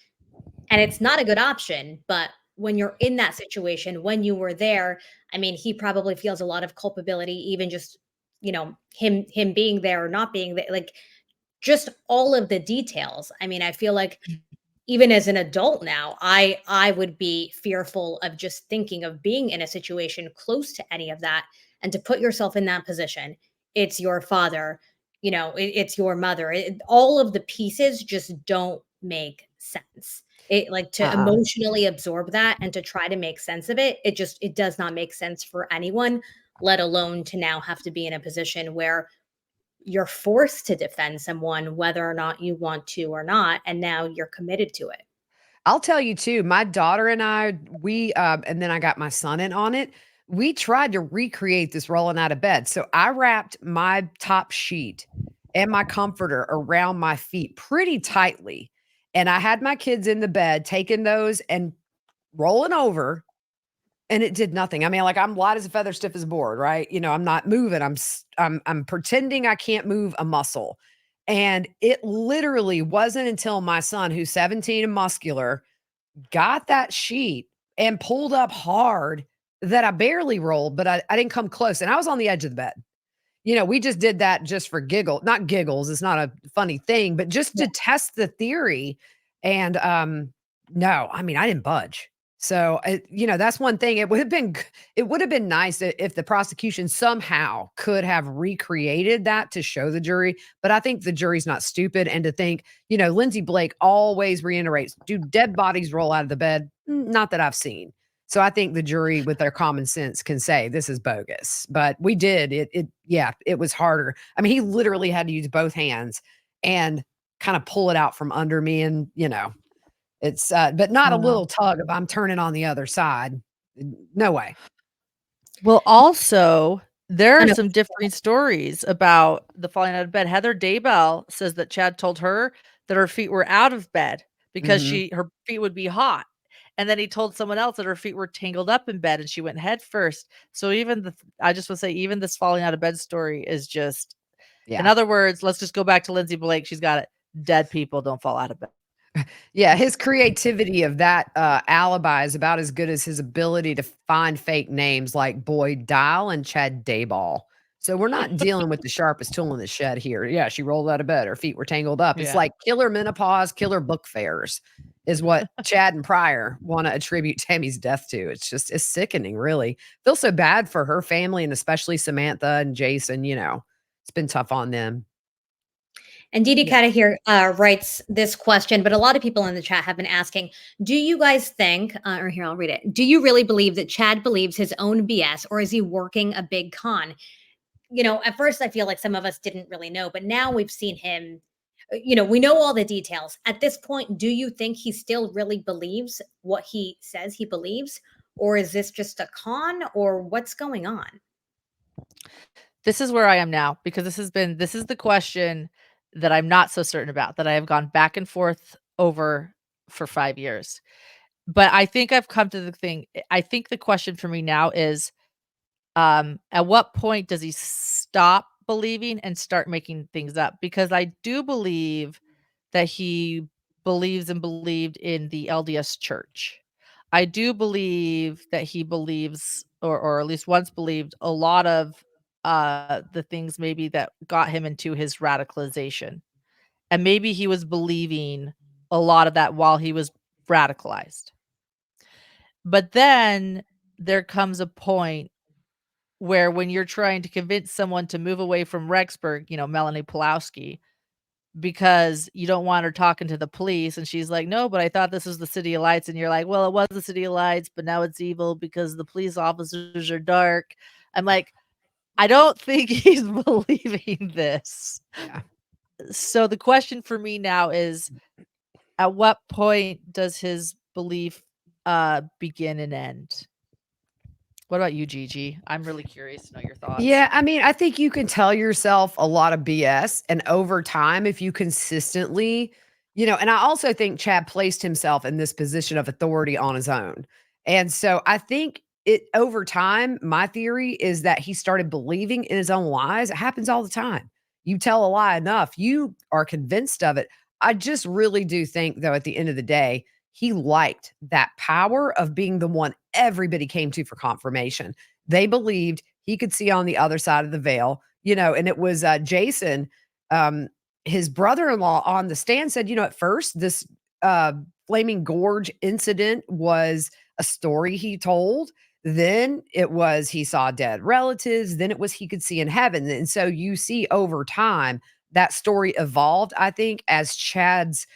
S1: and it's not a good option. But when you're in that situation, when you were there, I mean, he probably feels a lot of culpability, even just him being there or not being there, like just all of the details. I mean, I feel like even as an adult now, I would be fearful of just thinking of being in a situation close to any of that, and to put yourself in that position. It's your father, it's your mother. All of the pieces just don't make sense. It like to emotionally absorb that and to try to make sense of it. It does not make sense for anyone, let alone to now have to be in a position where you're forced to defend someone whether or not you want to or not, and now you're committed to it.
S5: I'll tell you too, my daughter and I, and then I got my son in on it. We tried to recreate this rolling out of bed. So I wrapped my top sheet and my comforter around my feet pretty tightly. And I had my kids in the bed, taking those and rolling over, and it did nothing. I mean, like, I'm light as a feather, stiff as a board, right? I'm not moving. I'm pretending I can't move a muscle. And it literally wasn't until my son, who's 17 and muscular, got that sheet and pulled up hard that I barely rolled, but I didn't come close. And I was on the edge of the bed. we just did that just for not giggles. It's not a funny thing, but just to test the theory. And no, I mean, I didn't budge. So, that's one thing. It would have been nice if the prosecution somehow could have recreated that to show the jury. But I think the jury's not stupid. And to think, Lindsay Blake always reiterates, do dead bodies roll out of the bed? Not that I've seen. So I think the jury with their common sense can say this is bogus. But we did. It was harder. I mean, he literally had to use both hands and kind of pull it out from under me. And, it's but not a little tug of I'm turning on the other side. No way.
S2: Well, also, there are some differing stories about the falling out of bed. Heather Daybell says that Chad told her that her feet were out of bed because her feet would be hot. And then he told someone else that her feet were tangled up in bed and she went head first. So I just want to say, even this falling out of bed story is just, in other words, let's just go back to Lindsay Blake. She's got it. Dead people don't fall out of bed.
S5: Yeah, his creativity of that alibi is about as good as his ability to find fake names like Boyd Dial and Chad Daybell. So we're not dealing with the sharpest tool in the shed here. Yeah, she rolled out of bed. Her feet were tangled up. It's like killer menopause, killer book fairs is what Chad and Pryor want to attribute Tammy's death to. It's sickening, really. Feel so bad for her family and especially Samantha and Jason. It's been tough on them.
S1: And Didi Kata here writes this question, but a lot of people in the chat have been asking, do you guys think, or here, I'll read it. Do you really believe that Chad believes his own BS, or is he working a big con? At first I feel like some of us didn't really know, but now we've seen him, we know all the details. At this point, do you think he still really believes what he says he believes? Or is this just a con, or what's going on?
S2: This is where I am now, because this is the question that I'm not so certain about, that I have gone back and forth over for 5 years. But I think I've come to the thing. I think the question for me now is, at what point does he stop believing and start making things up? Because I do believe that he believes and believed in the LDS church. I do believe that he believes, or at least once believed, a lot of the things maybe that got him into his radicalization. And maybe he was believing a lot of that while he was radicalized. But then there comes a point where when you're trying to convince someone to move away from Rexburg, Melanie Pulowski, because you don't want her talking to the police, and she's like, no, but I thought this was the City of Lights. And you're like, well, it was the City of Lights, but now it's evil because the police officers are dark. I'm like, I don't think he's believing this.
S5: Yeah.
S2: So the question for me now is, at what point does his belief begin and end? What about you, Gigi? I'm really curious to know your thoughts.
S5: Yeah, I mean, I think you can tell yourself a lot of BS, and over time, if you consistently, and I also think Chad placed himself in this position of authority on his own. And so I think over time, my theory is that he started believing in his own lies. It happens all the time. You tell a lie enough, you are convinced of it. I just really do think, though, at the end of the day, he liked that power of being the one everybody came to for confirmation. They believed he could see on the other side of the veil, and it was Jason, his brother-in-law, on the stand said, at first this Flaming Gorge incident was a story he told. Then it was he saw dead relatives. Then it was he could see in heaven. And so you see over time that story evolved, I think, as Chad's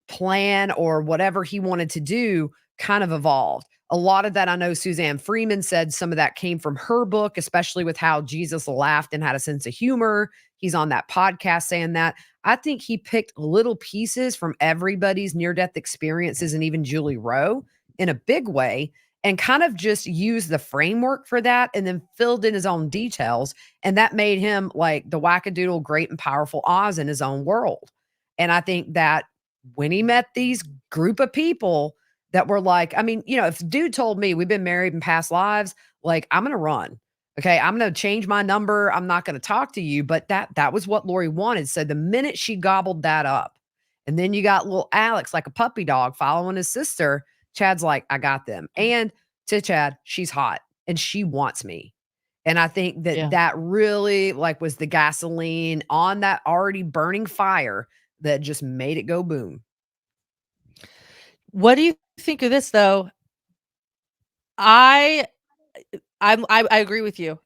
S5: plan or whatever he wanted to do kind of evolved. A lot of that, I know Suzanne Freeman said some of that came from her book, especially with how Jesus laughed and had a sense of humor. He's on that podcast saying that. I think he picked little pieces from everybody's near-death experiences and even Julie Rowe in a big way, and kind of just used the framework for that and then filled in his own details. And that made him like the wackadoodle, great and powerful Oz in his own world. And I think that when he met these group of people that were like, I mean, if dude told me we've been married in past lives, like, I'm going to run. Okay. I'm going to change my number. I'm not going to talk to you. But that was what Lori wanted. So the minute she gobbled that up, and then you got little Alex, like a puppy dog following his sister, Chad's like, I got them. And to Chad, she's hot and she wants me. And I think that
S2: Yeah.
S5: that really like was the gasoline on that already burning fire that just made it go boom.
S2: What do you think of this though? I I agree with you.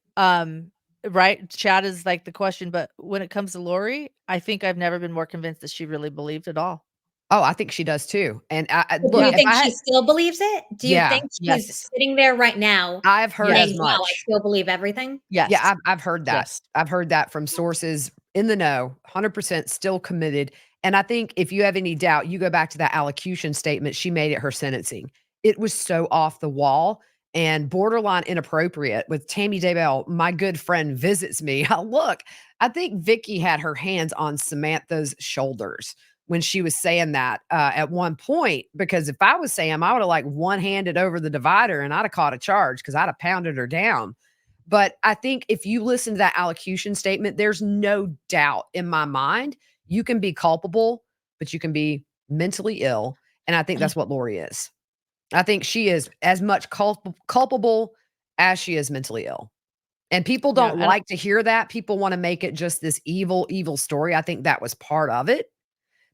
S2: Right? Chad is like the question, but when it comes to Lori, I think I've never been more convinced that she really believed it all.
S5: Oh, I think she does too. And
S1: But do
S5: look,
S1: you
S2: Yeah.
S5: if
S1: think
S5: I
S1: she
S5: had,
S1: still believes it? Do you
S5: yeah,
S1: think she's
S2: Yes.
S1: sitting there right now
S5: I've heard
S2: Yes.
S5: as
S1: saying, "Wow, I
S5: much.
S1: still believe everything"?
S5: Yeah,
S2: Yes.
S5: I've heard that.
S2: Yes.
S5: I've heard that from sources in the know, 100% still committed. And I think if you have any doubt, you go back to that allocution statement she made at her sentencing. It was so off the wall and borderline inappropriate with Tammy Daybell, my good friend, visits me. Look, I think Vicky had her hands on Samantha's shoulders when she was saying that at one point, because if I was Sam, I would have like one-handed over the divider and I'd have caught a charge because I'd have pounded her down. But I think if you listen to that allocution statement, there's no doubt in my mind you can be culpable, but you can be mentally ill. And I think that's what Lori is. I think she is as much culpable as she is mentally ill. And people
S2: Yeah.
S5: don't
S2: And
S5: like to hear that. People want to make it just this evil, evil story. I think that was part of it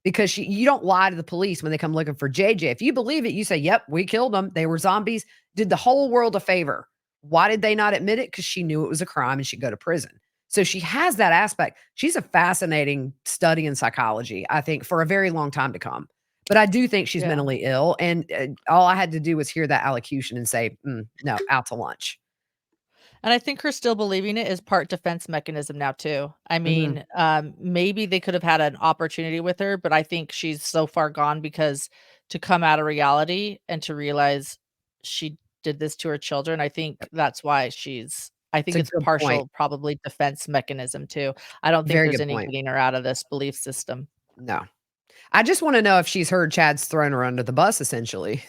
S5: because you don't lie to the police when they come looking for JJ. If you believe it, you say, yep, we killed them. They were zombies. Did the whole world a favor. Why did they not admit it? Because she knew it was a crime and she'd go to prison. So she has that aspect. She's a fascinating study in psychology, I think, for a very long time to come. But I do think she's
S2: yeah.
S5: mentally ill. And all I had to do was hear that allocution and say, no, out to lunch.
S2: And I think her still believing it is part defense mechanism now too. I
S5: Mhm.
S2: mean, maybe they could have had an opportunity with her, but I think she's so far gone because to come out of reality and to realize she did this to her children, I think that's why I
S5: It's
S2: think
S5: a
S2: it's
S5: good point.
S2: partial, probably defense mechanism too. I don't think
S5: Very
S2: there's
S5: good
S2: any
S5: point.
S2: getting her out of this belief system.
S5: No. I just want to know if she's heard Chad's thrown her under the bus, essentially.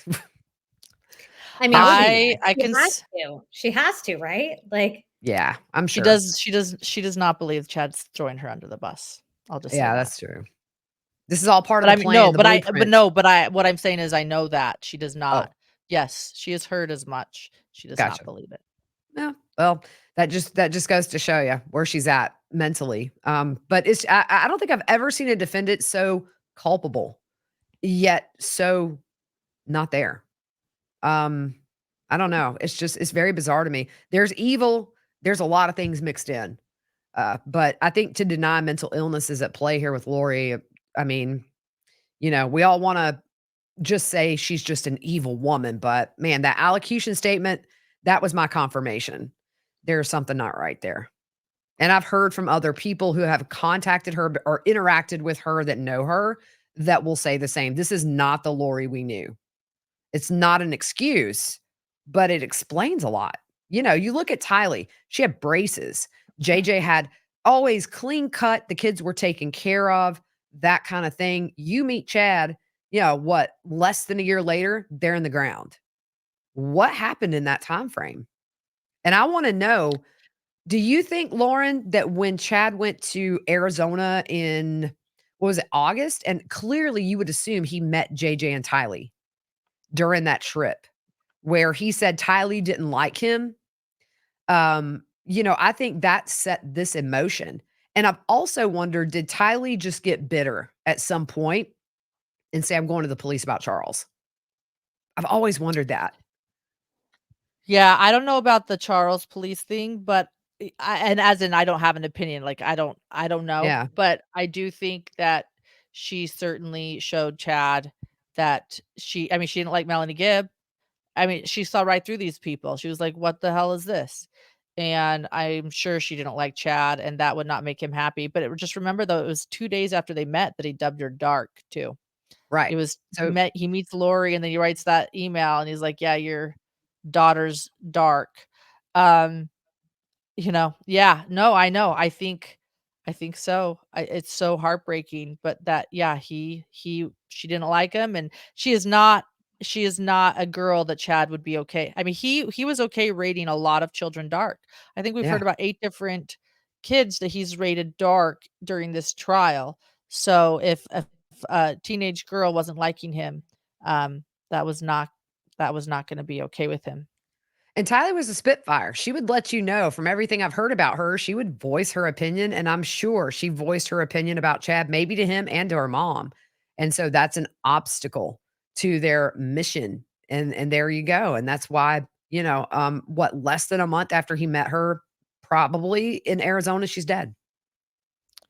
S1: I mean,
S5: That would
S1: she
S5: be
S2: I
S5: nice.
S2: I can
S1: has to. She has to, right? Like,
S5: Yeah, I'm
S2: she
S5: sure.
S2: does not believe Chad's throwing her under the bus. I'll just say
S5: Yeah,
S2: that.
S5: that's true. This is all part of
S2: But
S5: the
S2: I mean, no,
S5: plan, the blueprint.
S2: what I'm saying is I know that she does
S5: Oh,
S2: not. Yes, she has heard as much. She does not
S5: gotcha.
S2: believe it.
S5: Yeah. Well, that just goes to show you where she's at mentally. But I don't think I've ever seen a defendant so culpable, yet so not there. Um, I don't know. It's very bizarre to me. There's evil, there's a lot of things mixed in. But I think to deny mental illness is at play here with Lori. I mean, we all want to just say she's just an evil woman, but man, that allocution statement, that was my confirmation. There's something not right there. And I've heard from other people who have contacted her or interacted with her that know her that will say the same. This is not the Lori we knew. It's not an excuse, but it explains a lot. You look at Tylee, she had braces. JJ had always clean cut. The kids were taken care of, that kind of thing. You meet Chad, what, less than a year later, they're in the ground. What happened in that time frame? And I want to know, do you think, Lauren, that when Chad went to Arizona in, what was it, August? And clearly you would assume he met JJ and Tylee during that trip where he said Tylee didn't like him. I think that set this in motion. And I've also wondered, did Tylee just get bitter at some point and say, I'm going to the police about Charles? I've always wondered that.
S2: Yeah, I don't know about the Charles police thing, but and as in I don't have an opinion. Like I don't know,
S5: Yeah.
S2: but I do think that she certainly showed Chad that I mean, she didn't like Melanie Gibb. I mean, she saw right through these people. She was like, "What the hell is this?" And I'm sure she didn't like Chad, and that would not make him happy. But just remember, though, it was 2 days after they met that he dubbed her dark too.
S5: Right.
S2: It was
S5: So
S2: he meets Lori, and then he writes that email, and he's like, "Yeah, your daughter's dark." Um, yeah, no, I know. I think so. It's so heartbreaking, but that yeah, she didn't like him, and she is not a girl that Chad would be okay. I mean, he was okay rating a lot of children dark. I think we've
S5: yeah.
S2: heard about 8 different kids that he's rated dark during this trial. So if a teenage girl wasn't liking him, um, that was not going to be okay with him.
S5: And Tyler was a spitfire. She would let you know from everything I've heard about her, she would voice her opinion. And I'm sure she voiced her opinion about Chad, maybe to him and to her mom. And so that's an obstacle to their mission. And there you go. And that's why, what, less than a month after he met her, probably in Arizona, she's dead.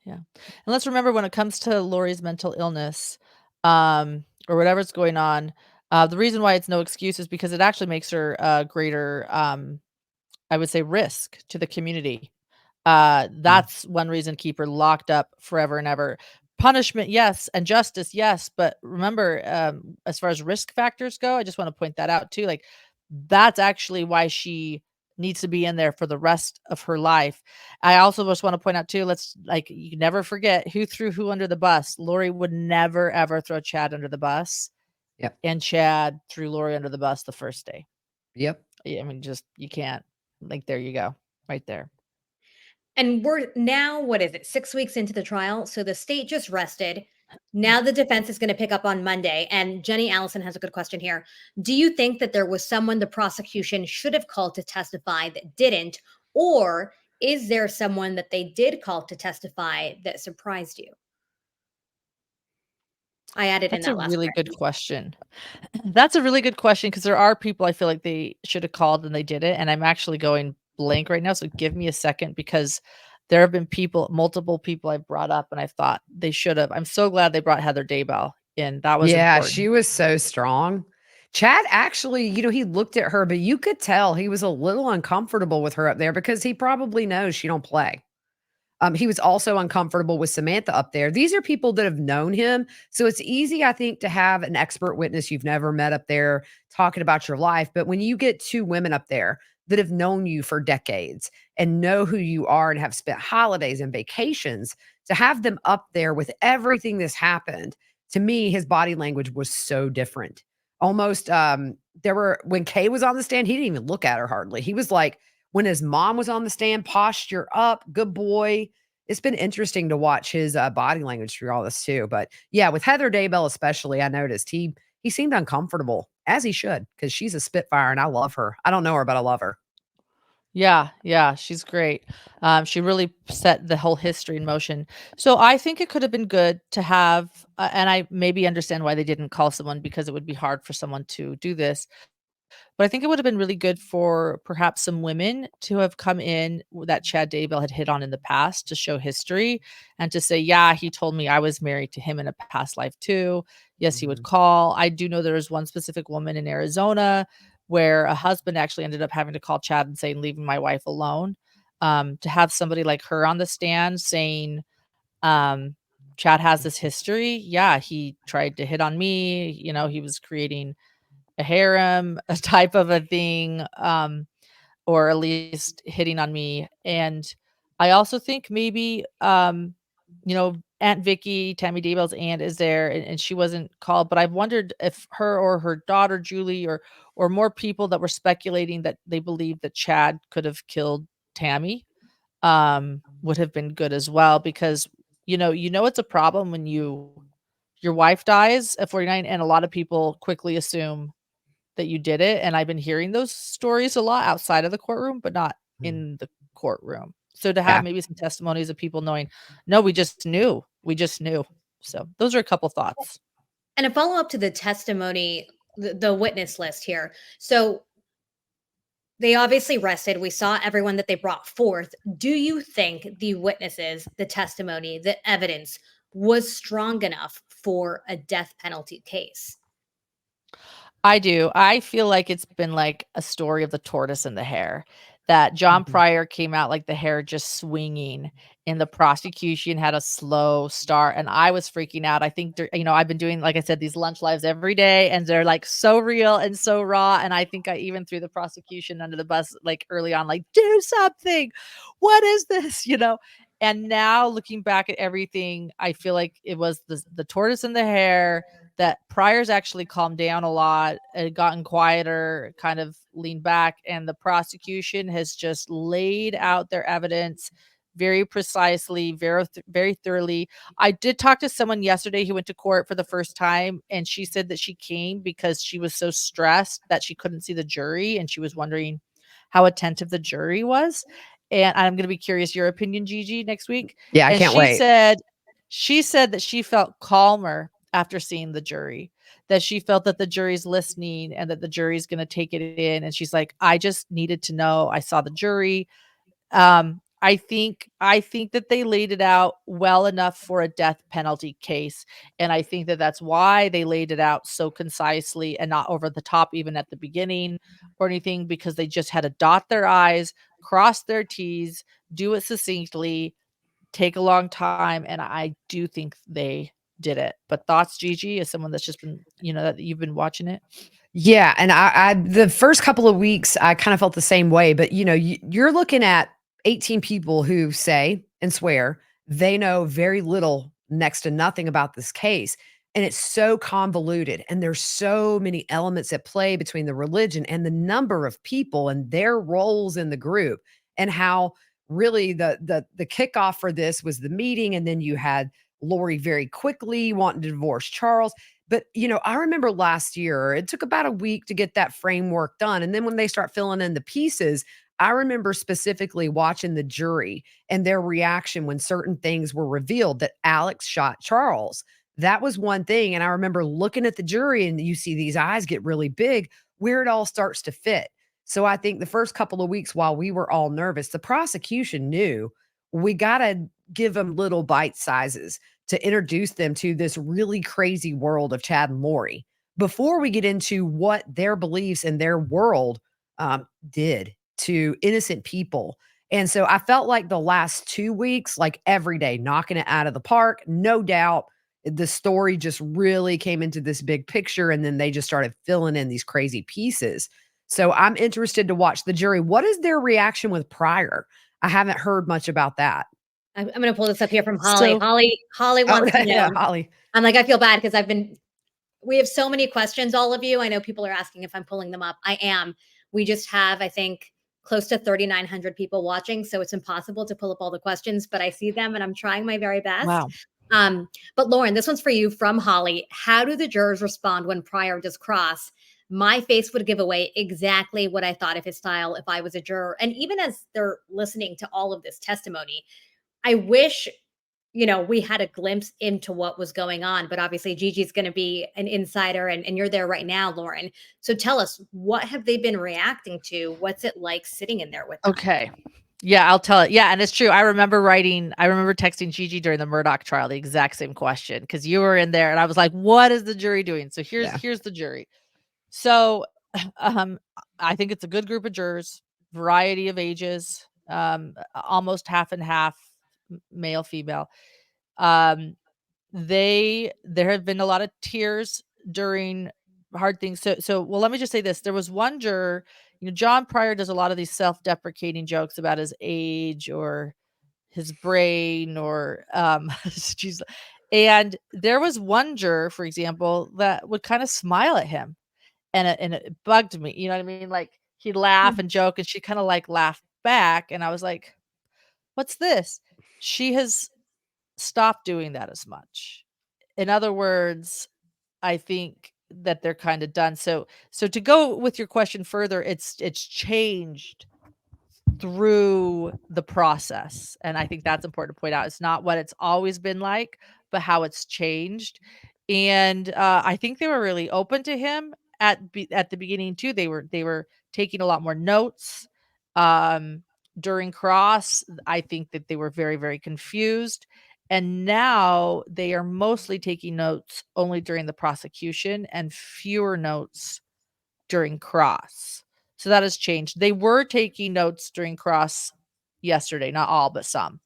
S2: Yeah. And let's remember when it comes to Lori's mental illness, or whatever's going on, the reason why it's no excuse is because it actually makes her a greater, I would say, risk to the community. That's one reason to keep her locked up forever and ever. Punishment, yes, and justice, yes. But remember, as far as risk factors go, I just want to point that out too. Like, that's actually why she needs to be in there for the rest of her life. I also just want to point out too, you never forget who threw who under the bus. Lori would never ever throw Chad under the bus.
S5: Yep.
S2: And Chad threw Lori under the bus the first day.
S5: Yep.
S2: I mean, you can't, there you go, right there.
S1: And we're now, what is it, 6 weeks into the trial? So the state just rested. Now the defense is going to pick up on Monday. And Jenny Allison has a good question here. Do you think that there was someone the prosecution should have called to testify that didn't? Or is there someone that they did call to testify that surprised you? I added in
S2: That's
S1: that
S2: a
S1: last
S2: really
S1: part.
S2: good question. That's a really good question because there are people I feel like they should have called and they didn't. And I'm actually going blank right now. So give me a second because there have been multiple people I've brought up and I thought they should have. I'm so glad they brought Heather Daybell in. That was important.
S5: She was so strong. Chad actually, he looked at her, but you could tell he was a little uncomfortable with her up there because he probably knows she don't play. He was also uncomfortable with Samantha up there. These are people that have known him. So it's easy, I think, to have an expert witness you've never met up there talking about your life. But when you get two women up there that have known you for decades and know who you are and have spent holidays and vacations, to have them up there with everything that's happened, to me, his body language was so different. Almost, when Kay was on the stand, he didn't even look at her hardly. He was like, when his mom was on the stand, posture up, good boy. It's been interesting to watch his body language through all this too. But yeah, with Heather Daybell especially, I noticed he seemed uncomfortable, as he should, because she's a spitfire and I love her. I don't know her, but I love her.
S2: Yeah, she's great. She really set the whole history in motion. So I think it could have been good to have, and I maybe understand why they didn't call someone because it would be hard for someone to do this. But I think it would have been really good for perhaps some women to have come in that Chad Daybell had hit on in the past to show history and to say, yeah, he told me I was married to him in a past life too. Yes, he would call. I do know there was one specific woman in Arizona where a husband actually ended up having to call Chad and saying, leaving my wife alone. To have somebody like her on the stand saying, Chad has this history. Yeah, he tried to hit on me. He was creating a harem, a type of a thing, or at least hitting on me. And I also think maybe, Aunt Vicky, Tammy Daybell's aunt, is there, and she wasn't called. But I've wondered if her or her daughter Julie, or more people that were speculating that they believed that Chad could have killed Tammy, would have been good as well. Because it's a problem when your wife dies at 49, and a lot of people quickly assume that you did it. And I've been hearing those stories a lot outside of the courtroom, but not in the courtroom. So to have maybe some testimonies of people knowing, no, we just knew. So those are a couple thoughts.
S1: And a follow-up to the testimony, the witness list here. So they obviously rested. We saw everyone that they brought forth. Do you think the witnesses, the testimony, the evidence was strong enough for a death penalty case?
S2: I do. I feel like it's been like a story of the tortoise and the hare, that John Pryor came out like the hare just swinging, and the prosecution had a slow start. And I was freaking out. I think, I've been doing, like I said, these lunch lives every day, and they're like so real and so raw. And I think I even threw the prosecution under the bus like early on, like, do something. What is this? And now looking back at everything, I feel like it was the tortoise and the hare, that Pryor's actually calmed down a lot, gotten quieter, kind of leaned back, and the prosecution has just laid out their evidence very precisely, very, very thoroughly. I did talk to someone yesterday who went to court for the first time, and she said that she came because she was so stressed that she couldn't see the jury, and she was wondering how attentive the jury was. And I'm going to be curious your opinion, Gigi, next week.
S5: Yeah, I
S2: And
S5: can't wait.
S2: she said that she felt calmer after seeing the jury, that she felt that the jury's listening and that the jury's going to take it in. And she's like, I just needed to know. I saw the jury. I think that they laid it out well enough for a death penalty case. And I think that that's why they laid it out so concisely and not over the top, even at the beginning or anything, because they just had to dot their I's, cross their T's, do it succinctly, take a long time. And I do think they did it. But thoughts, Gigi, as someone that's just been, that you've been watching it?
S5: Yeah, and I the first couple of weeks I kind of felt the same way, but you're looking at 18 people who say and swear they know very little, next to nothing about this case, and it's so convoluted and there's so many elements at play between the religion and the number of people and their roles in the group, and how really the kickoff for this was the meeting, and then you had Lori very quickly wanting to divorce Charles. But, I remember last year, it took about a week to get that framework done. And then when they start filling in the pieces, I remember specifically watching the jury and their reaction when certain things were revealed, that Alex shot Charles. That was one thing. And I remember looking at the jury and you see these eyes get really big where it all starts to fit. So I think the first couple of weeks while we were all nervous, the prosecution knew we got to give them little bite sizes to introduce them to this really crazy world of Chad and Lori before we get into what their beliefs and their world did to innocent people. And so I felt like the last 2 weeks, like every day, knocking it out of the park. No doubt the story just really came into this big picture, and then they just started filling in these crazy pieces. So I'm interested to watch the jury. What is their reaction with Pryor? I haven't heard much about that.
S1: I'm going to pull this up here from Holly.
S2: So-
S1: Holly wants to know.
S5: Yeah, Holly.
S1: I'm like, I feel bad because we have so many questions, all of you. I know people are asking if I'm pulling them up. I am. We just have, I think, close to 3,900 people watching. So it's impossible to pull up all the questions, but I see them and I'm trying my very best.
S2: Wow.
S1: But Lauren, this one's for you from Holly. How do the jurors respond when Pryor does cross? My face would give away exactly what I thought of his style if I was a juror. And even as they're listening to all of this testimony, I wish, we had a glimpse into what was going on, but obviously Gigi's going to be an insider and you're there right now, Lauren. So tell us, what have they been reacting to? What's it like sitting in there with them?
S2: Okay. Yeah, I'll tell it. Yeah, and it's true. I remember texting Gigi during the Murdaugh trial, the exact same question, because you were in there and I was like, what is the jury doing? So here's the jury. So I think it's a good group of jurors, variety of ages, almost half and half male, female. There have been a lot of tears during hard things. So well, let me just say this. There was one juror, John Pryor does a lot of these self-deprecating jokes about his age or his brain or geez. And there was one juror, for example, that would kind of smile at him. And it bugged me. You know what I mean? Like he'd laugh and joke and she kind of like laughed back. And I was like, what's this? She has stopped doing that as much. In other words, I think that they're kind of done. So to go with your question further, it's changed through the process. And I think that's important to point out. It's not what it's always been like, but how it's changed. And I think they were really open to him at the beginning too. They were taking a lot more notes during cross. I think that they were very, very confused. And now they are mostly taking notes only during the prosecution and fewer notes during cross. So that has changed. They were taking notes during cross yesterday, not all, but some.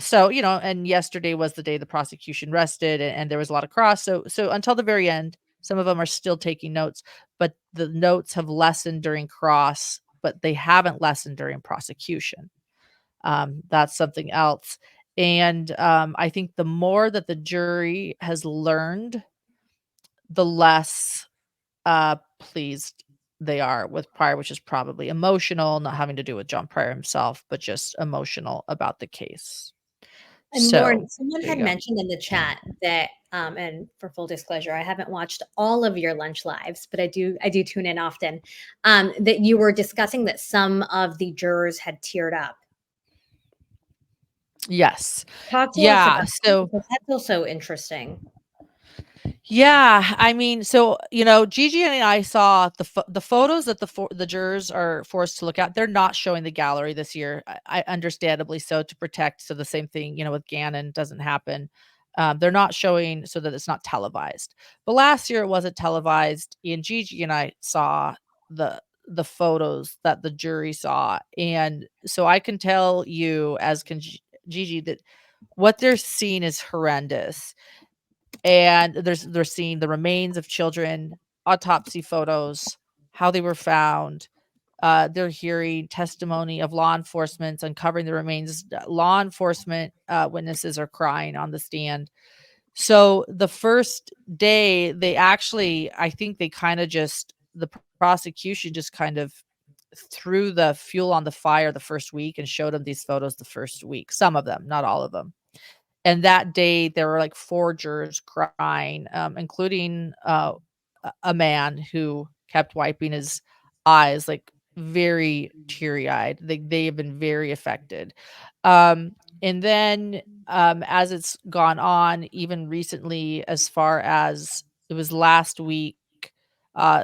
S2: So, and yesterday was the day the prosecution rested and there was a lot of cross. So until the very end, some of them are still taking notes, but the notes have lessened during cross, but they haven't lessened during prosecution. That's something else. And I think the more that the jury has learned, the less pleased they are with Pryor, which is probably emotional, not having to do with John Pryor himself, but just emotional about the case.
S1: And
S2: So
S1: Lauren, someone
S2: there
S1: had
S2: you go.
S1: mentioned in the chat that, and for full disclosure, I haven't watched all of your lunch lives, but I do tune in often. That you were discussing that some of the jurors had teared up.
S2: Yes.
S1: Talk to us
S2: Yeah.
S1: about that,
S2: So
S1: because that's also interesting.
S2: yeah, I mean, so Gigi and I saw the photos that the jurors are forced to look at. They're not showing the gallery this year, I understandably so, to protect. So the same thing, with Gannon doesn't happen. They're not showing so that it's not televised. But last year it wasn't televised, and Gigi and I saw the photos that the jury saw, and so I can tell you, as can Gigi, that what they're seeing is horrendous. And they're seeing the remains of children, autopsy photos, how they were found. They're hearing testimony of law enforcement uncovering the remains. Law enforcement witnesses are crying on the stand. So the first day, I think they kind of the prosecution just kind of threw the fuel on the fire the first week and showed them these photos the first week. Some of them, not all of them. And that day, there were like 4 jurors crying, including a man who kept wiping his eyes, like very teary-eyed. They have been very affected. And then, as it's gone on, even recently, as far as it was last week,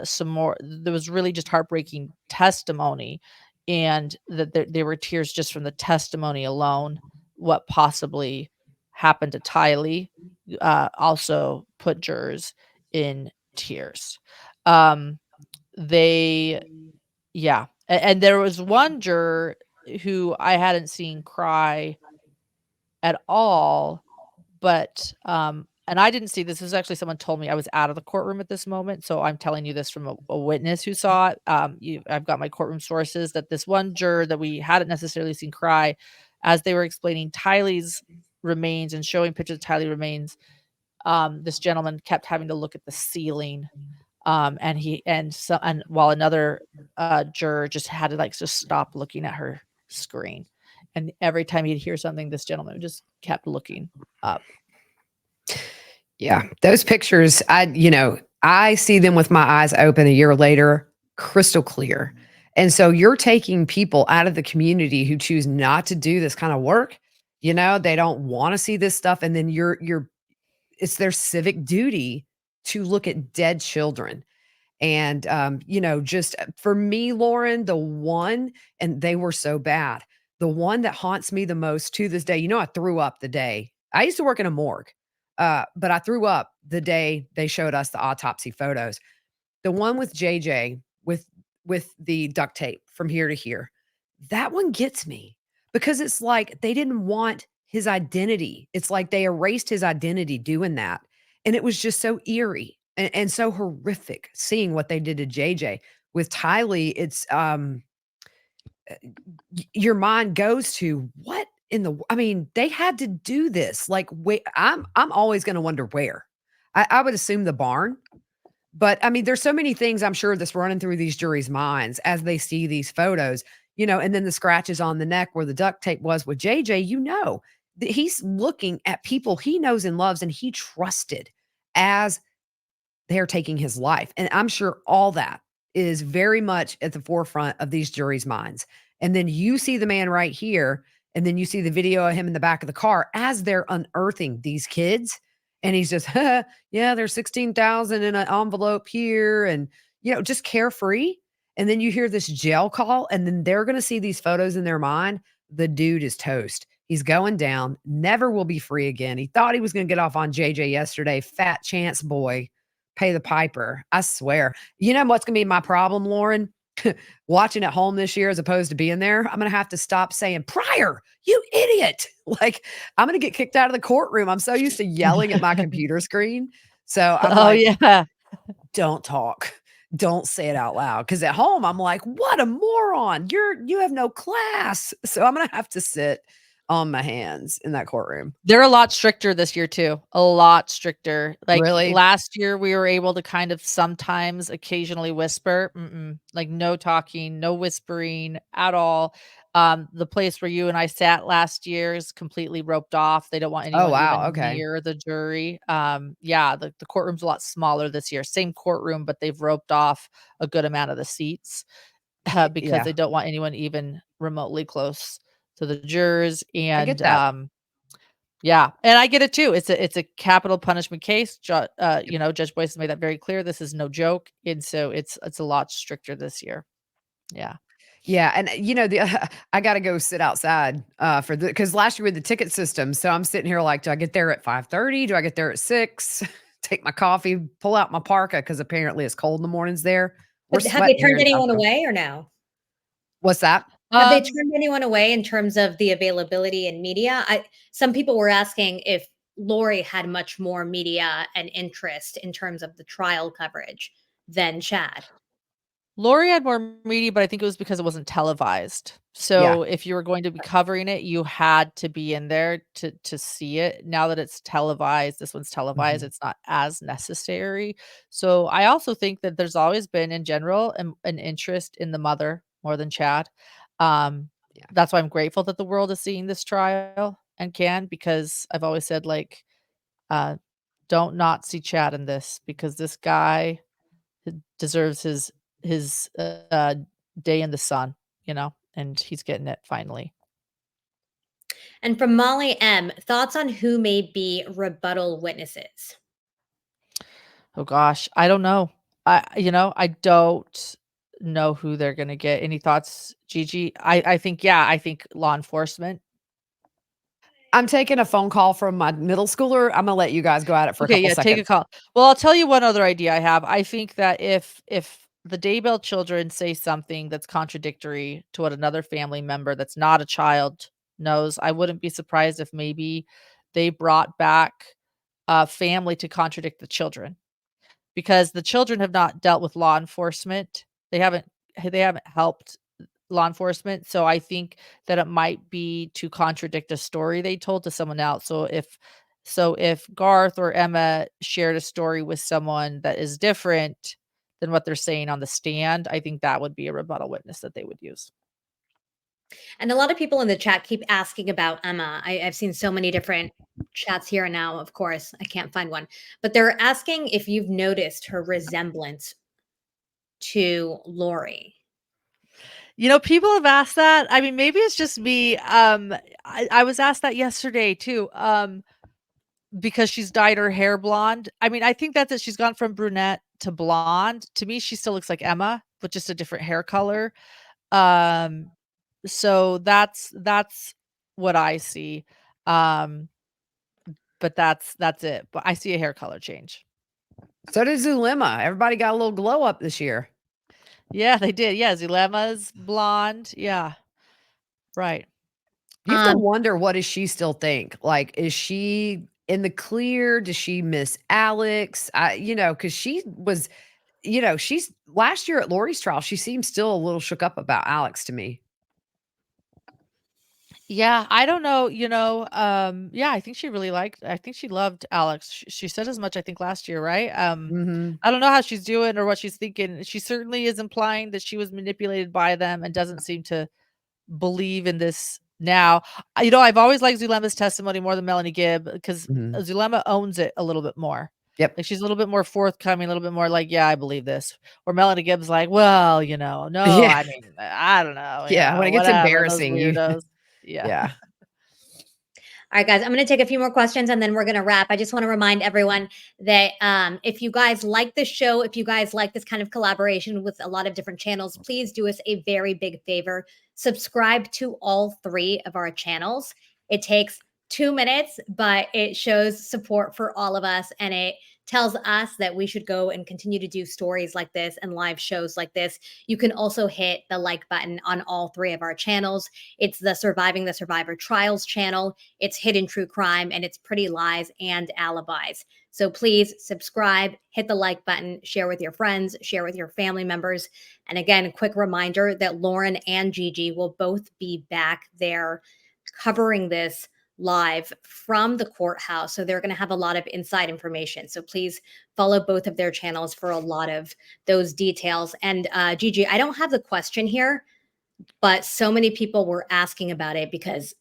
S2: some more. There was really just heartbreaking testimony, and that there were tears just from the testimony alone. What possibly happened to Tylee also put jurors in tears. Um, they, yeah. And there was one juror who I hadn't seen cry at all, but, and I didn't see this. This is actually someone told me. I was out of the courtroom at this moment, so I'm telling you this from a witness who saw it. I've got my courtroom sources that this one juror that we hadn't necessarily seen cry, as they were explaining Tylee's remains and showing pictures of Tylee remains, this gentleman kept having to look at the ceiling, and while another juror just had to just stop looking at her screen, and every time he'd hear something, this gentleman just kept looking up.
S5: Yeah, those pictures, I see them with my eyes open a year later, crystal clear. And so you're taking people out of the community who choose not to do this kind of work. They don't want to see this stuff. And then it's their civic duty to look at dead children. And, just for me, Lauren, and they were so bad. The one that haunts me the most to this day, I threw up the day. I used to work in a morgue. But I threw up the day they showed us the autopsy photos. The one with JJ with the duct tape from here to here. That one gets me because it's like they didn't want his identity. It's like they erased his identity doing that. And it was just so eerie and so horrific seeing what they did to JJ. With Tylee, it's your mind goes to what they had to do this. Like, wait, I'm always going to wonder where. I would assume the barn, but there's so many things I'm sure that's running through these juries' minds as they see these photos, and then the scratches on the neck where the duct tape was with JJ, that he's looking at people he knows and loves and he trusted as they're taking his life. And I'm sure all that is very much at the forefront of these juries' minds. And then you see the man right here, and then you see the video of him in the back of the car as they're unearthing these kids. And he's just, yeah, there's 16,000 in an envelope here, and just carefree. And then you hear this jail call, and then they're going to see these photos in their mind. The dude is toast. He's going down, never will be free again. He thought he was going to get off on JJ yesterday. Fat chance boy, pay the piper. I swear. You know what's going to be my problem, Lauren? Watching at home this year as opposed to being there, I'm going to have to stop saying, Pryor, you idiot. Like, I'm going to get kicked out of the courtroom. I'm so used to yelling at my computer screen. So I'm
S2: yeah.
S5: Don't talk. Don't say it out loud. Because at home, I'm like, what a moron. You have no class. So I'm going to have to sit. on my hands in that courtroom.
S2: They're a lot stricter this year too. A lot stricter. Like
S5: Really?
S2: last year, we were able to kind of sometimes occasionally whisper. Like no talking, no whispering at all. The place where you and I sat last year is completely roped off. They don't want
S5: Oh,
S2: anyone
S5: wow.
S2: even
S5: Okay.
S2: near the jury. Yeah, the courtroom's a lot smaller this year. Same courtroom, but they've roped off a good amount of the seats because
S5: Yeah,
S2: they don't want anyone even remotely close to the jurors.
S5: I get
S2: And
S5: that.
S2: yeah, and I get it too. It's a capital punishment case. Judge Boyce has made that very clear. This is no joke, and so it's a lot stricter this year. Yeah.
S5: Yeah, and, I gotta go sit outside, because last year with the ticket system, so I'm sitting here like, do I get there at 5:30? Do I get there at 6? Take my coffee, pull out my parka because apparently it's cold in the mornings there. We're
S1: But have they
S5: sweating here
S1: turned
S5: in
S1: anyone
S5: Tahoe.
S1: away or no?
S5: What's that?
S1: Have they
S2: Um,
S1: turned anyone away in terms of the availability in media? Some people were asking if Lori had much more media and interest in terms of the trial coverage than Chad.
S2: Lori had more media, but I think it was because it wasn't televised.
S5: Yeah.
S2: So if you were going to be covering it, you had to be in there to see it. Now that it's televised, this one's televised,
S5: Mhm.
S2: it's not as necessary. So I also think that there's always been in general an interest in the mother more than Chad. Um,
S5: Yeah.
S2: that's why I'm grateful that the world is seeing this trial and because I've always said uh don't not see Chad in this because this guy deserves his day in the sun, and he's getting it finally.
S1: And from Molly M, thoughts on who may be rebuttal witnesses?
S2: Oh gosh, I don't know. I don't know who they're gonna get. Any thoughts, Gigi? I think law enforcement.
S5: I'm taking a phone call from my middle schooler. I'm gonna let you guys go at it for a
S2: Okay,
S5: couple
S2: yeah, take a
S5: seconds.
S2: call. Well, I'll tell you one other idea I have. I think that if the Daybell children say something that's contradictory to what another family member that's not a child knows, I wouldn't be surprised if maybe they brought back a family to contradict the children because the children have not dealt with law enforcement. They haven't helped law enforcement. So I think that it might be to contradict a story they told to someone else. So if Garth or Emma shared a story with someone that is different than what they're saying on the stand, I think that would be a rebuttal witness that they would use.
S1: And a lot of people in the chat keep asking about Emma. I've seen so many different chats here and now, of course. I can't find one. But they're asking if you've noticed her resemblance to Lori.
S2: People have asked that. I mean, maybe it's just me. I was asked that yesterday too. Because she's dyed her hair blonde. I mean, I think that's it. She's gone from brunette to blonde. To me, she still looks like Emma, but just a different hair color. Um, so that's what I see. Um, but that's it. But I see a hair color change.
S5: So did Zulema. Everybody got a little glow up this year.
S2: Yeah, they did. Yeah, Zulema's blonde. Yeah, right.
S5: You have to
S1: Um,
S5: wonder, what does she still think? Like, is she in the clear? Does she miss Alex? Because she was, she's last year at Lori's trial, she seems still a little shook up about Alex to me.
S2: Yeah, I don't know, yeah, I think she loved Alex. She said as much, I think, last year, right?
S5: Mhm.
S2: I don't know how she's doing or what she's thinking. She certainly is implying that she was manipulated by them and doesn't seem to believe in this now. I've always liked Zulema's testimony more than Melanie Gibb because
S5: Mhm.
S2: Zulema owns it a little bit more.
S5: Yep.
S2: Like she's a little bit more forthcoming, a little bit more like, yeah, I believe this. Or Melanie Gibb's like, well, no,
S5: Yeah.
S2: I mean, I don't know,
S5: Yeah, when it gets
S2: whatever, those
S5: embarrassing, you
S2: weirdos. Yeah.
S5: yeah.
S1: All right, guys, I'm going to take a few more questions and then we're going to wrap. I just want to remind everyone that if you guys like this show, if you guys like this kind of collaboration with a lot of different channels, please do us a very big favor. Subscribe to all 3 of our channels. It takes 2 minutes, but it shows support for all of us and it tells us that we should go and continue to do stories like this and live shows like this. You can also hit the like button on all 3 of our channels. It's the Surviving the Survivor Trials channel, it's Hidden True Crime, and it's Pretty Lies and Alibis. So please subscribe, hit the like button, share with your friends, share with your family members. And again, a quick reminder that Lauren and Gigi will both be back there covering this live from the courthouse. So they're going to have a lot of inside information. So please follow both of their channels for a lot of those details. And Gigi, I don't have the question here, but so many people were asking about it because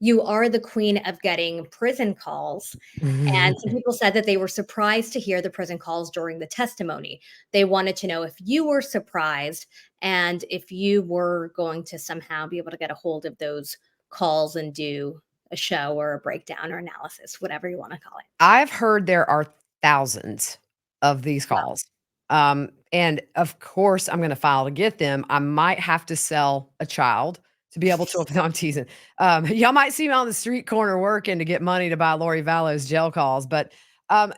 S1: you are the queen of getting prison calls. And some people said that they were surprised to hear the prison calls during the testimony. They wanted to know if you were surprised and if you were going to somehow be able to get a hold of those calls and do a show or a breakdown or analysis, whatever you want to call it.
S5: I've heard there are thousands of these
S1: Wow.
S5: calls. And of course, I'm going to file to get them. I might have to sell a child to be able to. No, I'm teasing. Y'all might see me on the street corner working to get money to buy Lori Vallow's jail calls. But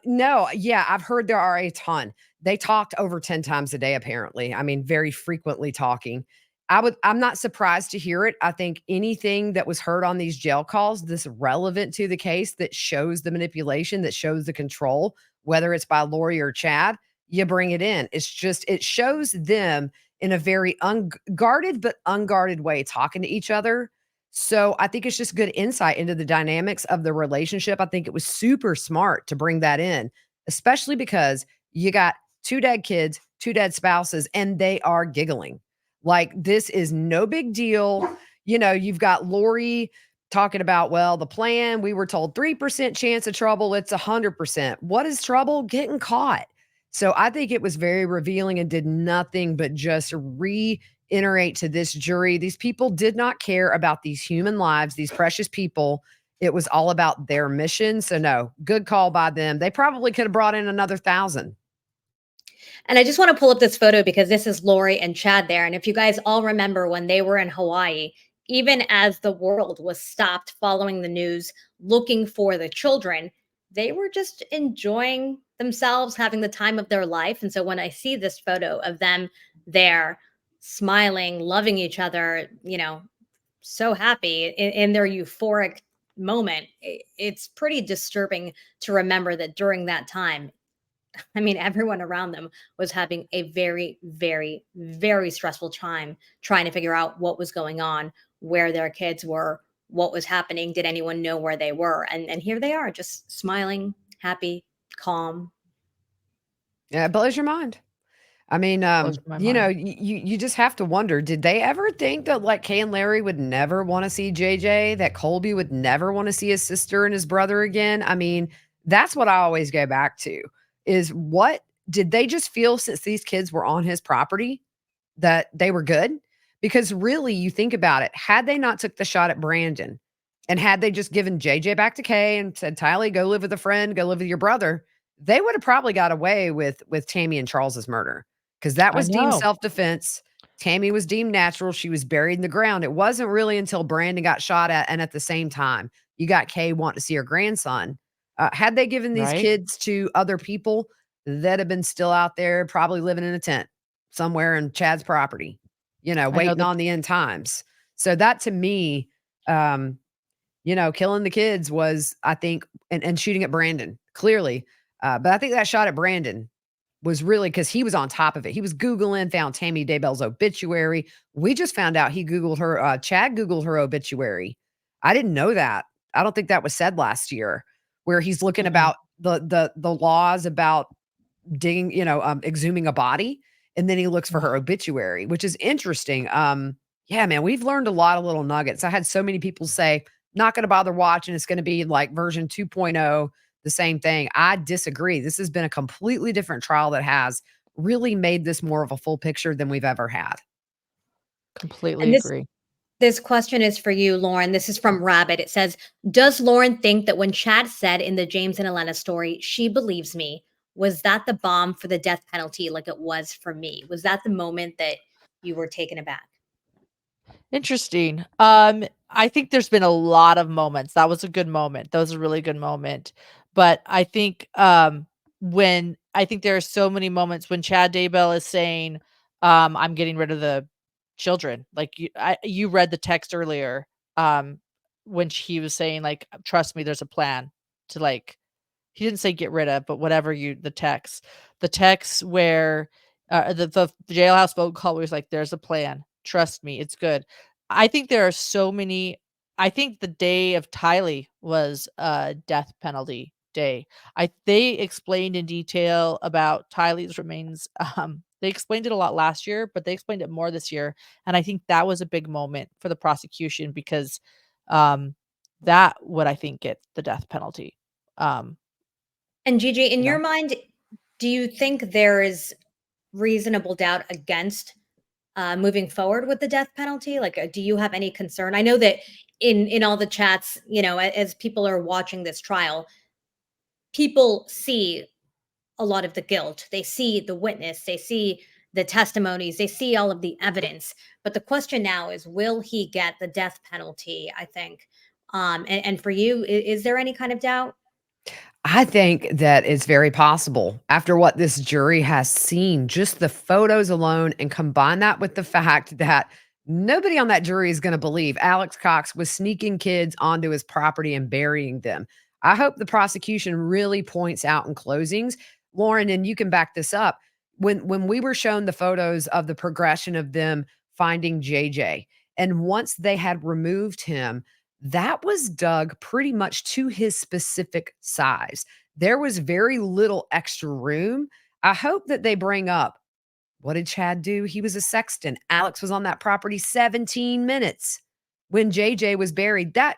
S5: no, yeah, I've heard there are a ton. They talked over 10 times a day, apparently. I mean, very frequently talking. I'm not surprised to hear it. I think anything that was heard on these jail calls that's relevant to the case, that shows the manipulation, that shows the control, whether it's by Lori or Chad, you bring it in. It's just, it shows them in a very unguarded but unguarded way talking to each other. So I think it's just good insight into the dynamics of the relationship. I think it was super smart to bring that in, especially because you got 2 dead kids, 2 dead spouses, and they are giggling. Like, this is no big deal. You know, you've got Lori talking about, well, the plan, we were told 3% chance of trouble. It's 100%. What is trouble? Getting caught. So I think it was very revealing and did nothing but just reiterate to this jury, these people did not care about these human lives, these precious people. It was all about their mission. So no, good call by them. They probably could have brought in another 1,000.
S1: And I just want to pull up this photo because this is Lori and Chad there. And if you guys all remember when they were in Hawaii, even as the world was stopped following the news, looking for the children, they were just enjoying themselves, having the time of their life. And so when I see this photo of them there smiling, loving each other, you know, so happy in their euphoric moment, it's pretty disturbing to remember that during that time, I mean, everyone around them was having a very, very, very stressful time trying to figure out what was going on, where their kids were, what was happening. Did anyone know where they were? And here they are, just smiling, happy, calm.
S5: Yeah, it blows your mind. I mean,
S2: Blows my
S5: you know,
S2: mind.
S5: you just have to wonder, did they ever think that like Kay and Larry would never want to see JJ, that Colby would never want to see his sister and his brother again? I mean, that's what I always go back to, is what did they just feel since these kids were on his property that they were good? Because really, you think about it, had they not took the shot at Brandon and had they just given JJ back to Kay and said, Tylee, go live with a friend, go live with your brother, they would have probably got away with Tammy and Charles's murder. Because that
S2: I
S5: was deemed
S2: know.
S5: self-defense. Tammy was deemed natural. She was buried in the ground. It wasn't really until Brandon got shot at, and at the same time, you got Kay wanting to see her grandson. Had they given these
S2: Right.
S5: kids to other people, that have been still out there, probably living in a tent somewhere in Chad's property, you know,
S2: know
S5: waiting
S2: that-
S5: on the end times. So that to me, you know, killing the kids was, I think, and shooting at Brandon, clearly. But I think that shot at Brandon was really because he was on top of it. He was Googling, found Tammy Daybell's obituary. We just found out he Googled her, Chad Googled her obituary. I didn't know that. I don't think that was said last year, where he's looking about the laws about digging, you know, exhuming a body. And then he looks for her obituary, which is interesting. Yeah, man, we've learned a lot of little nuggets. I had so many people say, not going to bother watching. It's going to be like version 2.0. The same thing. I disagree. This has been a completely different trial that has really made this more of a full picture than we've ever had.
S2: Completely
S1: And
S2: agree.
S1: this question is for you, Lauren. This is from Rabbit. It says, does Lauren think that when Chad said in the James and Elena story, she believes me, was that the bomb for the death penalty like it was for me? Was that the moment that you were taken aback?
S2: Interesting. I think there's been a lot of moments. That was a good moment. That was a really good moment. But I think I think there are so many moments when Chad Daybell is saying, I'm getting rid of the children. Like you read the text earlier, when he was saying, like, trust me, there's a plan to, like, he didn't say get rid of, but whatever the text where the jailhouse phone call was like, there's a plan. Trust me, it's good. I think there are so many I think the day of Tylee was a death penalty day. They explained in detail about Tylee's remains. They explained it a lot last year, but they explained it more this year, and I think that was a big moment for the prosecution because that would, I think, get the death penalty.
S1: And Gigi, in
S2: You
S1: your
S2: know?
S1: mind, do you think there is reasonable doubt against moving forward with the death penalty? Like, do you have any concern? I know that in all the chats, as people are watching this trial, people see a lot of the guilt. They see the witness, they see the testimonies, they see all of the evidence. But the question now is, will he get the death penalty? I think. And for you, is there any kind of doubt?
S5: I think that it's very possible after what this jury has seen, just the photos alone, and combine that with the fact that nobody on that jury is going to believe Alex Cox was sneaking kids onto his property and burying them. I hope the prosecution really points out in closings, Lauren, and you can back this up. When we were shown the photos of the progression of them finding JJ, and once they had removed him, that was dug pretty much to his specific size. There was very little extra room. I hope that they bring up, what did Chad do? He was a sexton. Alex was on that property 17 minutes when JJ was buried. That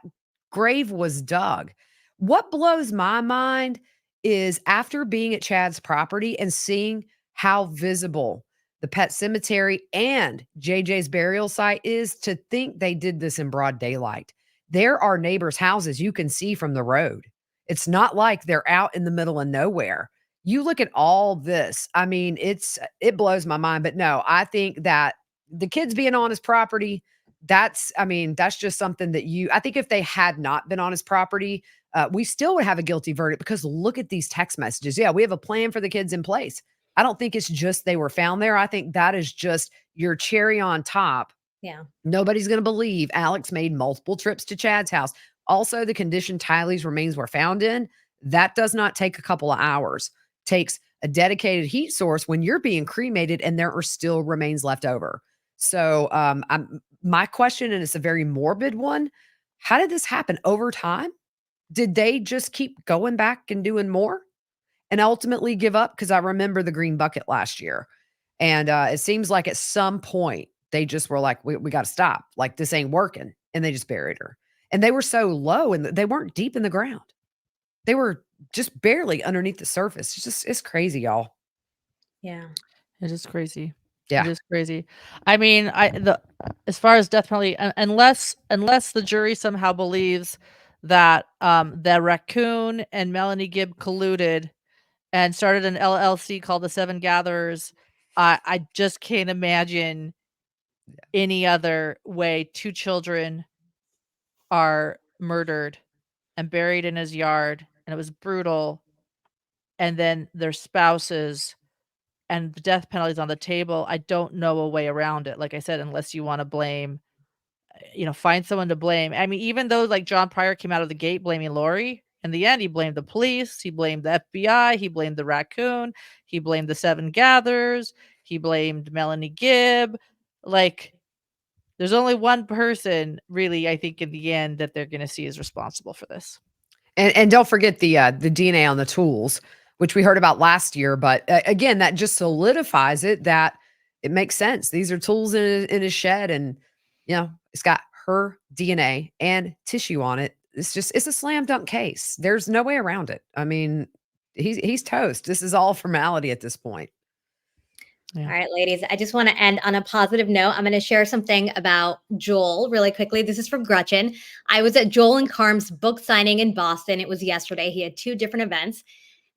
S5: grave was dug. What blows my mind is after being at Chad's property and seeing how visible the pet cemetery and JJ's burial site is, to think they did this in broad daylight. There are neighbors' houses you can see from the road. It's not like they're out in the middle of nowhere. You look at all this. I mean, it blows my mind. But no, I think that the kids being on his property, that's just something that I think if they had not been on his property, we still would have a guilty verdict, because look at these text messages. Yeah, we have a plan for the kids in place. I don't think it's just they were found there. I think that is just your cherry on top.
S1: Yeah.
S5: Nobody's going to believe Alex made multiple trips to Chad's house. Also, the condition Tylee's remains were found in, that does not take a couple of hours. Takes a dedicated heat source when you're being cremated and there are still remains left over. So my question, and it's a very morbid one, how did this happen over time? Did they just keep going back and doing more and ultimately give up? Because I remember the green bucket last year. And it seems like at some point they just were like, we got to stop. Like, this ain't working. And they just buried her. And they were so low and they weren't deep in the ground. They were just barely underneath the surface. It's crazy, y'all.
S1: Yeah.
S2: It is crazy.
S5: Yeah.
S2: It is crazy. I mean, as far as death penalty, unless the jury somehow believes that the raccoon and Melanie Gibb colluded and started an LLC called the Seven Gatherers, I just can't imagine any other way 2 children are murdered and buried in his yard, and it was brutal, and then their spouses, and the death penalty is on the table. I don't know a way around it, like I said, unless you wanna blame, find someone to blame. I mean, even though, like, John Pryor came out of the gate blaming Lori, in the end, he blamed the police, he blamed the FBI, he blamed the raccoon, he blamed the Seven Gatherers, he blamed Melanie Gibb. Like, there's only one person really, I think, in the end that they're gonna see as responsible for this.
S5: And don't forget the DNA on the tools, which we heard about last year. But again, that just solidifies it, that it makes sense. These are tools in his shed, and it's got her DNA and tissue on it. It's a slam dunk case. There's no way around it. I mean, he's toast. This is all formality at this point.
S2: Yeah.
S1: All right, ladies, I just want to end on a positive note. I'm going to share something about Joel really quickly. This is from Gretchen. I was at Joel and Karm's book signing in Boston. It was yesterday. He had 2 different events.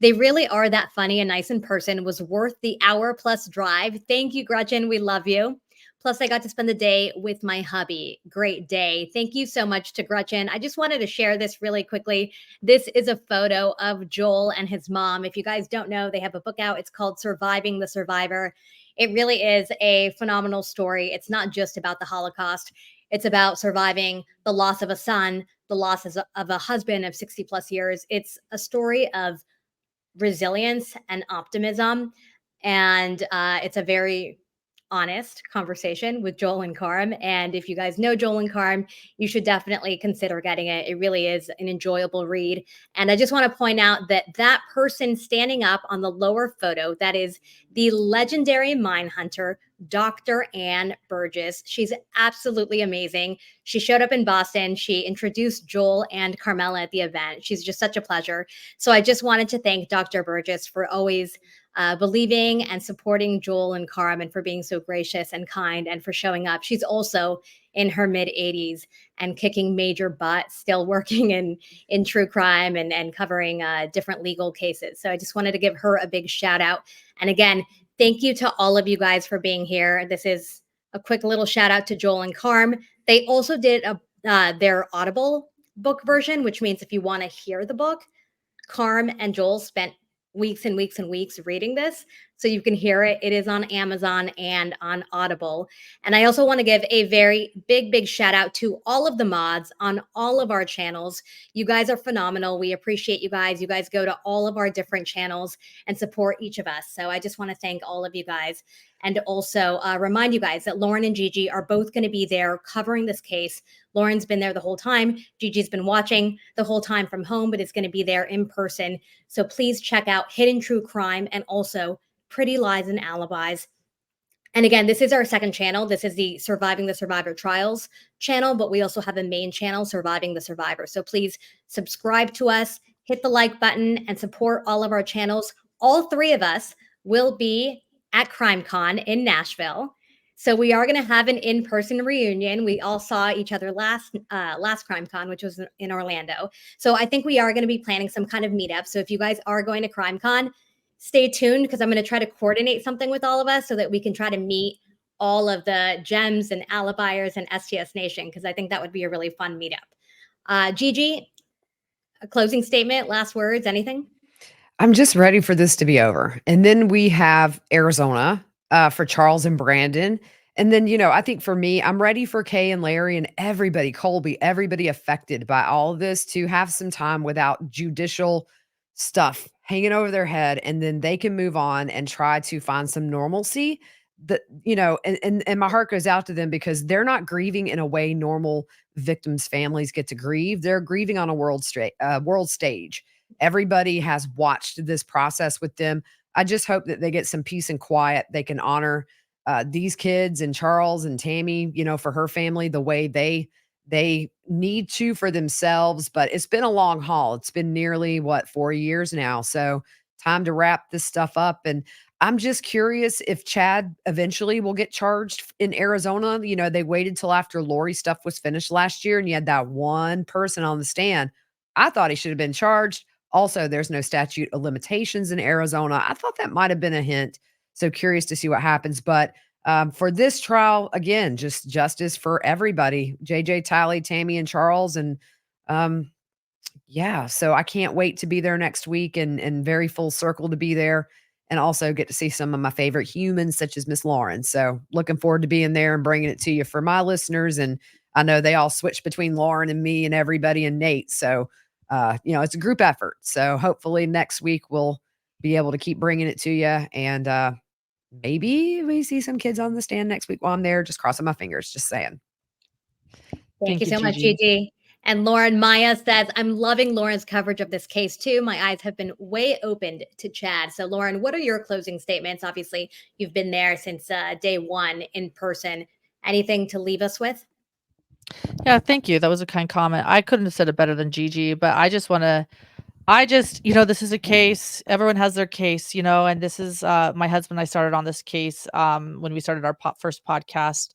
S1: They really are that funny and nice in person. It was worth the hour-plus drive. Thank you, Gretchen. We love you. Plus, I got to spend the day with my hubby. Great day. Thank you so much to Gretchen. I just wanted to share this really quickly. This is a photo of Joel and his mom. If you guys don't know, they have a book out. It's called Surviving the Survivor. It really is a phenomenal story. It's not just about the Holocaust. It's about surviving the loss of a son, the loss of a husband of 60 plus years. It's a story of resilience and optimism. And it's a very honest conversation with Joel and Karm. And if you guys know Joel and Karm, you should definitely consider getting it. It really is an enjoyable read. And I just want to point out that that person standing up on the lower photo, that is the legendary mine hunter, Dr. Ann Burgess. She's absolutely amazing. She showed up in Boston. She introduced Joel and Carmela at the event. She's just such a pleasure. So I just wanted to thank Dr. Burgess for always believing and supporting Joel and Karm, and for being so gracious and kind, and for showing up. She's also in her mid 80s and kicking major butt, still working in true crime and covering different legal cases. So I just wanted to give her a big shout out. And again, thank you to all of you guys for being here. This is a quick little shout out to Joel and Karm. They also did their Audible book version, which means if you want to hear the book, Karm and Joel spent weeks and weeks and weeks reading this, so you can hear it. It is on Amazon and on Audible. And I also want to give a very big shout out to all of the mods on all of our channels. You guys are phenomenal. We appreciate you guys. You guys go to all of our different channels and support each of us. So I just want to thank all of you guys, and also remind you guys that Lauren and Gigi are both going to be there covering this case. Lauren's been there the whole time. Gigi's been watching the whole time from home, but is going to be there in person. So please check out Hidden True Crime and also Pretty Lies and Alibis. And again, this is our second channel. This is the Surviving the Survivor Trials channel, but we also have a main channel, Surviving the Survivor. So please subscribe to us, hit the like button, and support all of our channels. All three of us will be at CrimeCon in Nashville. So we are going to have an in-person reunion. We all saw each other last CrimeCon, which was in Orlando. So I think we are going to be planning some kind of meetup. So if you guys are going to CrimeCon, stay tuned, because I'm going to try to coordinate something with all of us so that we can try to meet all of the gems and Alibis and STS Nation, because I think that would be a really fun meetup. Gigi, a closing statement, last words, anything?
S5: I'm just ready for this to be over. And then we have Arizona for Charles and Brandon. And then, I think for me, I'm ready for Kay and Larry and everybody, Colby, everybody affected by all of this, to have some time without judicial stuff hanging over their head. And then they can move on and try to find some normalcy. That, and my heart goes out to them, because they're not grieving in a way normal victims' families get to grieve. They're grieving on a world stage. Everybody has watched this process with them. I just hope that they get some peace and quiet. They can honor these kids and Charles and Tammy, for her family, the way they need to for themselves. But it's been a long haul. It's been nearly 4 years now. So time to wrap this stuff up. And I'm just curious if Chad eventually will get charged in Arizona. They waited till after Lori's stuff was finished last year, and you had that one person on the stand. I thought he should have been charged. Also, there's no statute of limitations in Arizona. I thought that might have been a hint. So curious to see what happens. But for this trial, again, just justice for everybody. JJ, Tally, Tammy, and Charles. And so I can't wait to be there next week, and very full circle to be there, and also get to see some of my favorite humans, such as Miss Lauren. So looking forward to being there and bringing it to you for my listeners. And I know they all switch between Lauren and me and everybody and Nate. So it's a group effort. So hopefully next week we'll be able to keep bringing it to you. And maybe we see some kids on the stand next week while I'm there. Just crossing my fingers, just saying.
S1: Thank you so much, Gigi. And Lauren Maya says, I'm loving Lauren's coverage of this case too. My eyes have been way opened to Chad. So Lauren, what are your closing statements? Obviously, you've been there since day one in person. Anything to leave us with?
S2: Yeah, thank you. That was a kind comment. I couldn't have said it better than Gigi, but this is a case. Everyone has their case, and this is my husband and I started on this case when we started our first podcast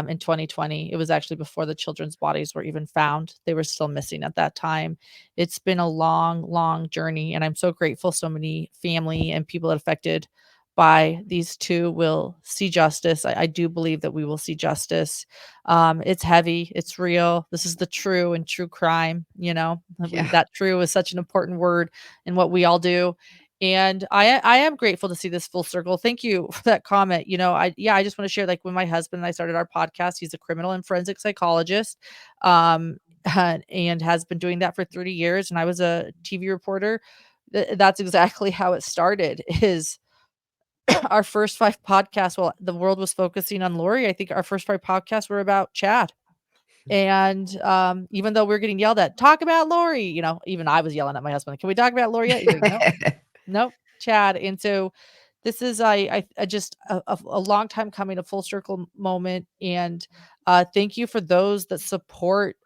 S2: in 2020. It was actually before the children's bodies were even found. They were still missing at that time. It's been a long journey, and I'm so grateful so many family and people affected by these two will see justice. I do believe that we will see justice. It's heavy. It's real. This is the true and true crime. That true is such an important word in what we all do. And I am grateful to see this full circle. Thank you for that comment. I just want to share, like, when my husband and I started our podcast, he's a criminal and forensic psychologist, and has been doing that for 30 years. And I was a TV reporter. That's exactly how it started, is our first 5 podcasts, well, the world was focusing on Lori. I think our first 5 podcasts were about Chad. And even though we're getting yelled at, talk about Lori, you know, even I was yelling at my husband, can we talk about Lori yet? He's like, no, nope, Chad. And so this is I just a long time coming, a full circle moment. And thank you for those that support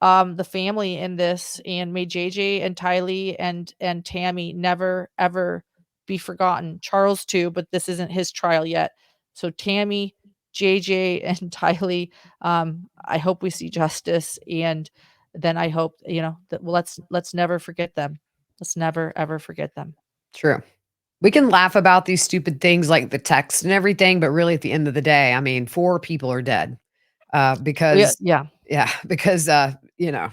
S2: the family in this, and may JJ and Tylee and Tammy never ever be forgotten. Charles too, but this isn't his trial yet. So Tammy, JJ, and Tylee, I hope we see justice, and then I hope, you know, that let's never forget them. Let's never ever forget them.
S5: True. We can laugh about these stupid things like the text and everything, but really at the end of the day, I mean, 4 people are dead because because you know,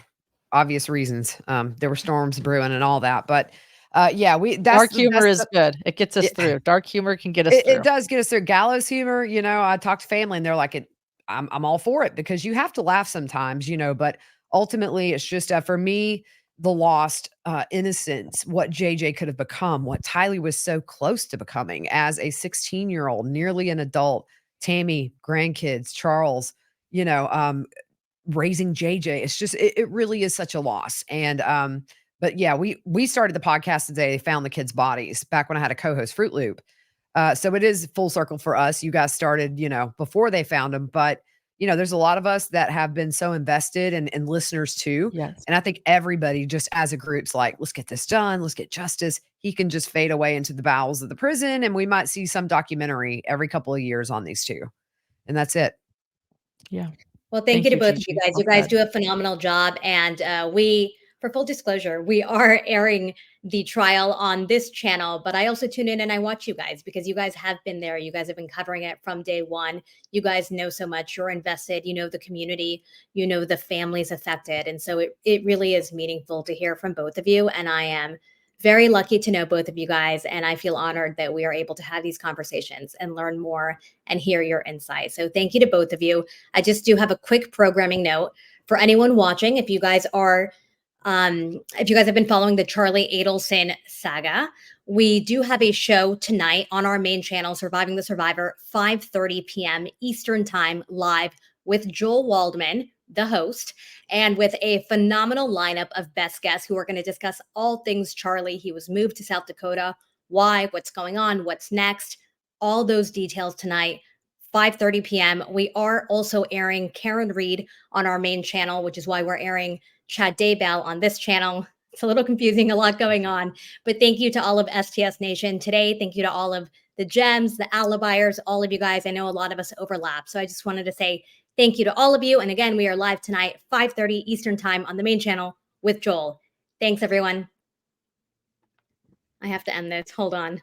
S5: obvious reasons. There were storms brewing and all that, but that's
S2: dark humor is good. It gets us through. Dark humor can get us through.
S5: It does get us through. Gallows humor, you know, I talked to family and they're like, I'm all for it because you have to laugh sometimes, you know, but ultimately it's just for me, the lost innocence, what JJ could have become, what Tylee was so close to becoming as a 16-year-old, nearly an adult, Tammy, grandkids, Charles, you know, raising JJ. It's just, it really is such a loss. And, but yeah, we started the podcast today. They found the kids' bodies back when I had a co-host, Fruit Loop. So it is full circle for us. You guys started, you know, before they found them, but you know, there's a lot of us that have been so invested and listeners too.
S2: Yes.
S5: And I think everybody just as a group's like, let's get this done. Let's get justice. He can just fade away into the bowels of the prison. And we might see some documentary every couple of years on these two. And that's it.
S2: Yeah.
S1: Well, thank you to both of
S2: Gigi.
S1: you guys. You guys do a phenomenal job. And for full disclosure, we are airing the trial on this channel, but I also tune in and I watch you guys because you guys have been there. You guys have been covering it from day one. You guys know so much. You're invested. You know the community. You know the families affected. And so it really is meaningful to hear from both of you. And I am very lucky to know both of you guys. And I feel honored that we are able to have these conversations and learn more and hear your insight. So thank you to both of you. I just do have a quick programming note for anyone watching. If you guys have been following the Charlie Adelson saga, we do have a show tonight on our main channel, Surviving the Survivor, 5:30 p.m. Eastern Time, live with Joel Waldman, the host, and with a phenomenal lineup of best guests who are going to discuss all things Charlie. He was moved to South Dakota. Why? What's going on? What's next? All those details tonight, 5:30 p.m. We are also airing Karen Reed on our main channel, which is why we're airing Chad Daybell on this channel. It's a little confusing, a lot going on, but thank you to all of STS Nation today. Thank you to all of the gems, the Alibis, all of you guys. I know a lot of us overlap, so I just wanted to say thank you to all of you. And again, we are live tonight, 5:30 Eastern Time on the main channel with Joel. Thanks, everyone. I have to end this. Hold on.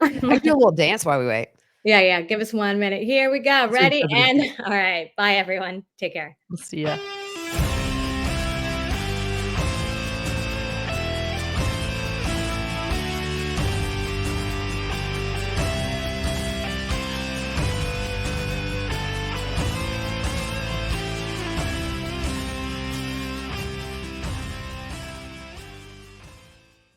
S5: I can do a little dance while we wait.
S1: Yeah. Give us 1 minute. Here we go. Ready? And all right. Bye, everyone. Take care.
S2: We'll see ya.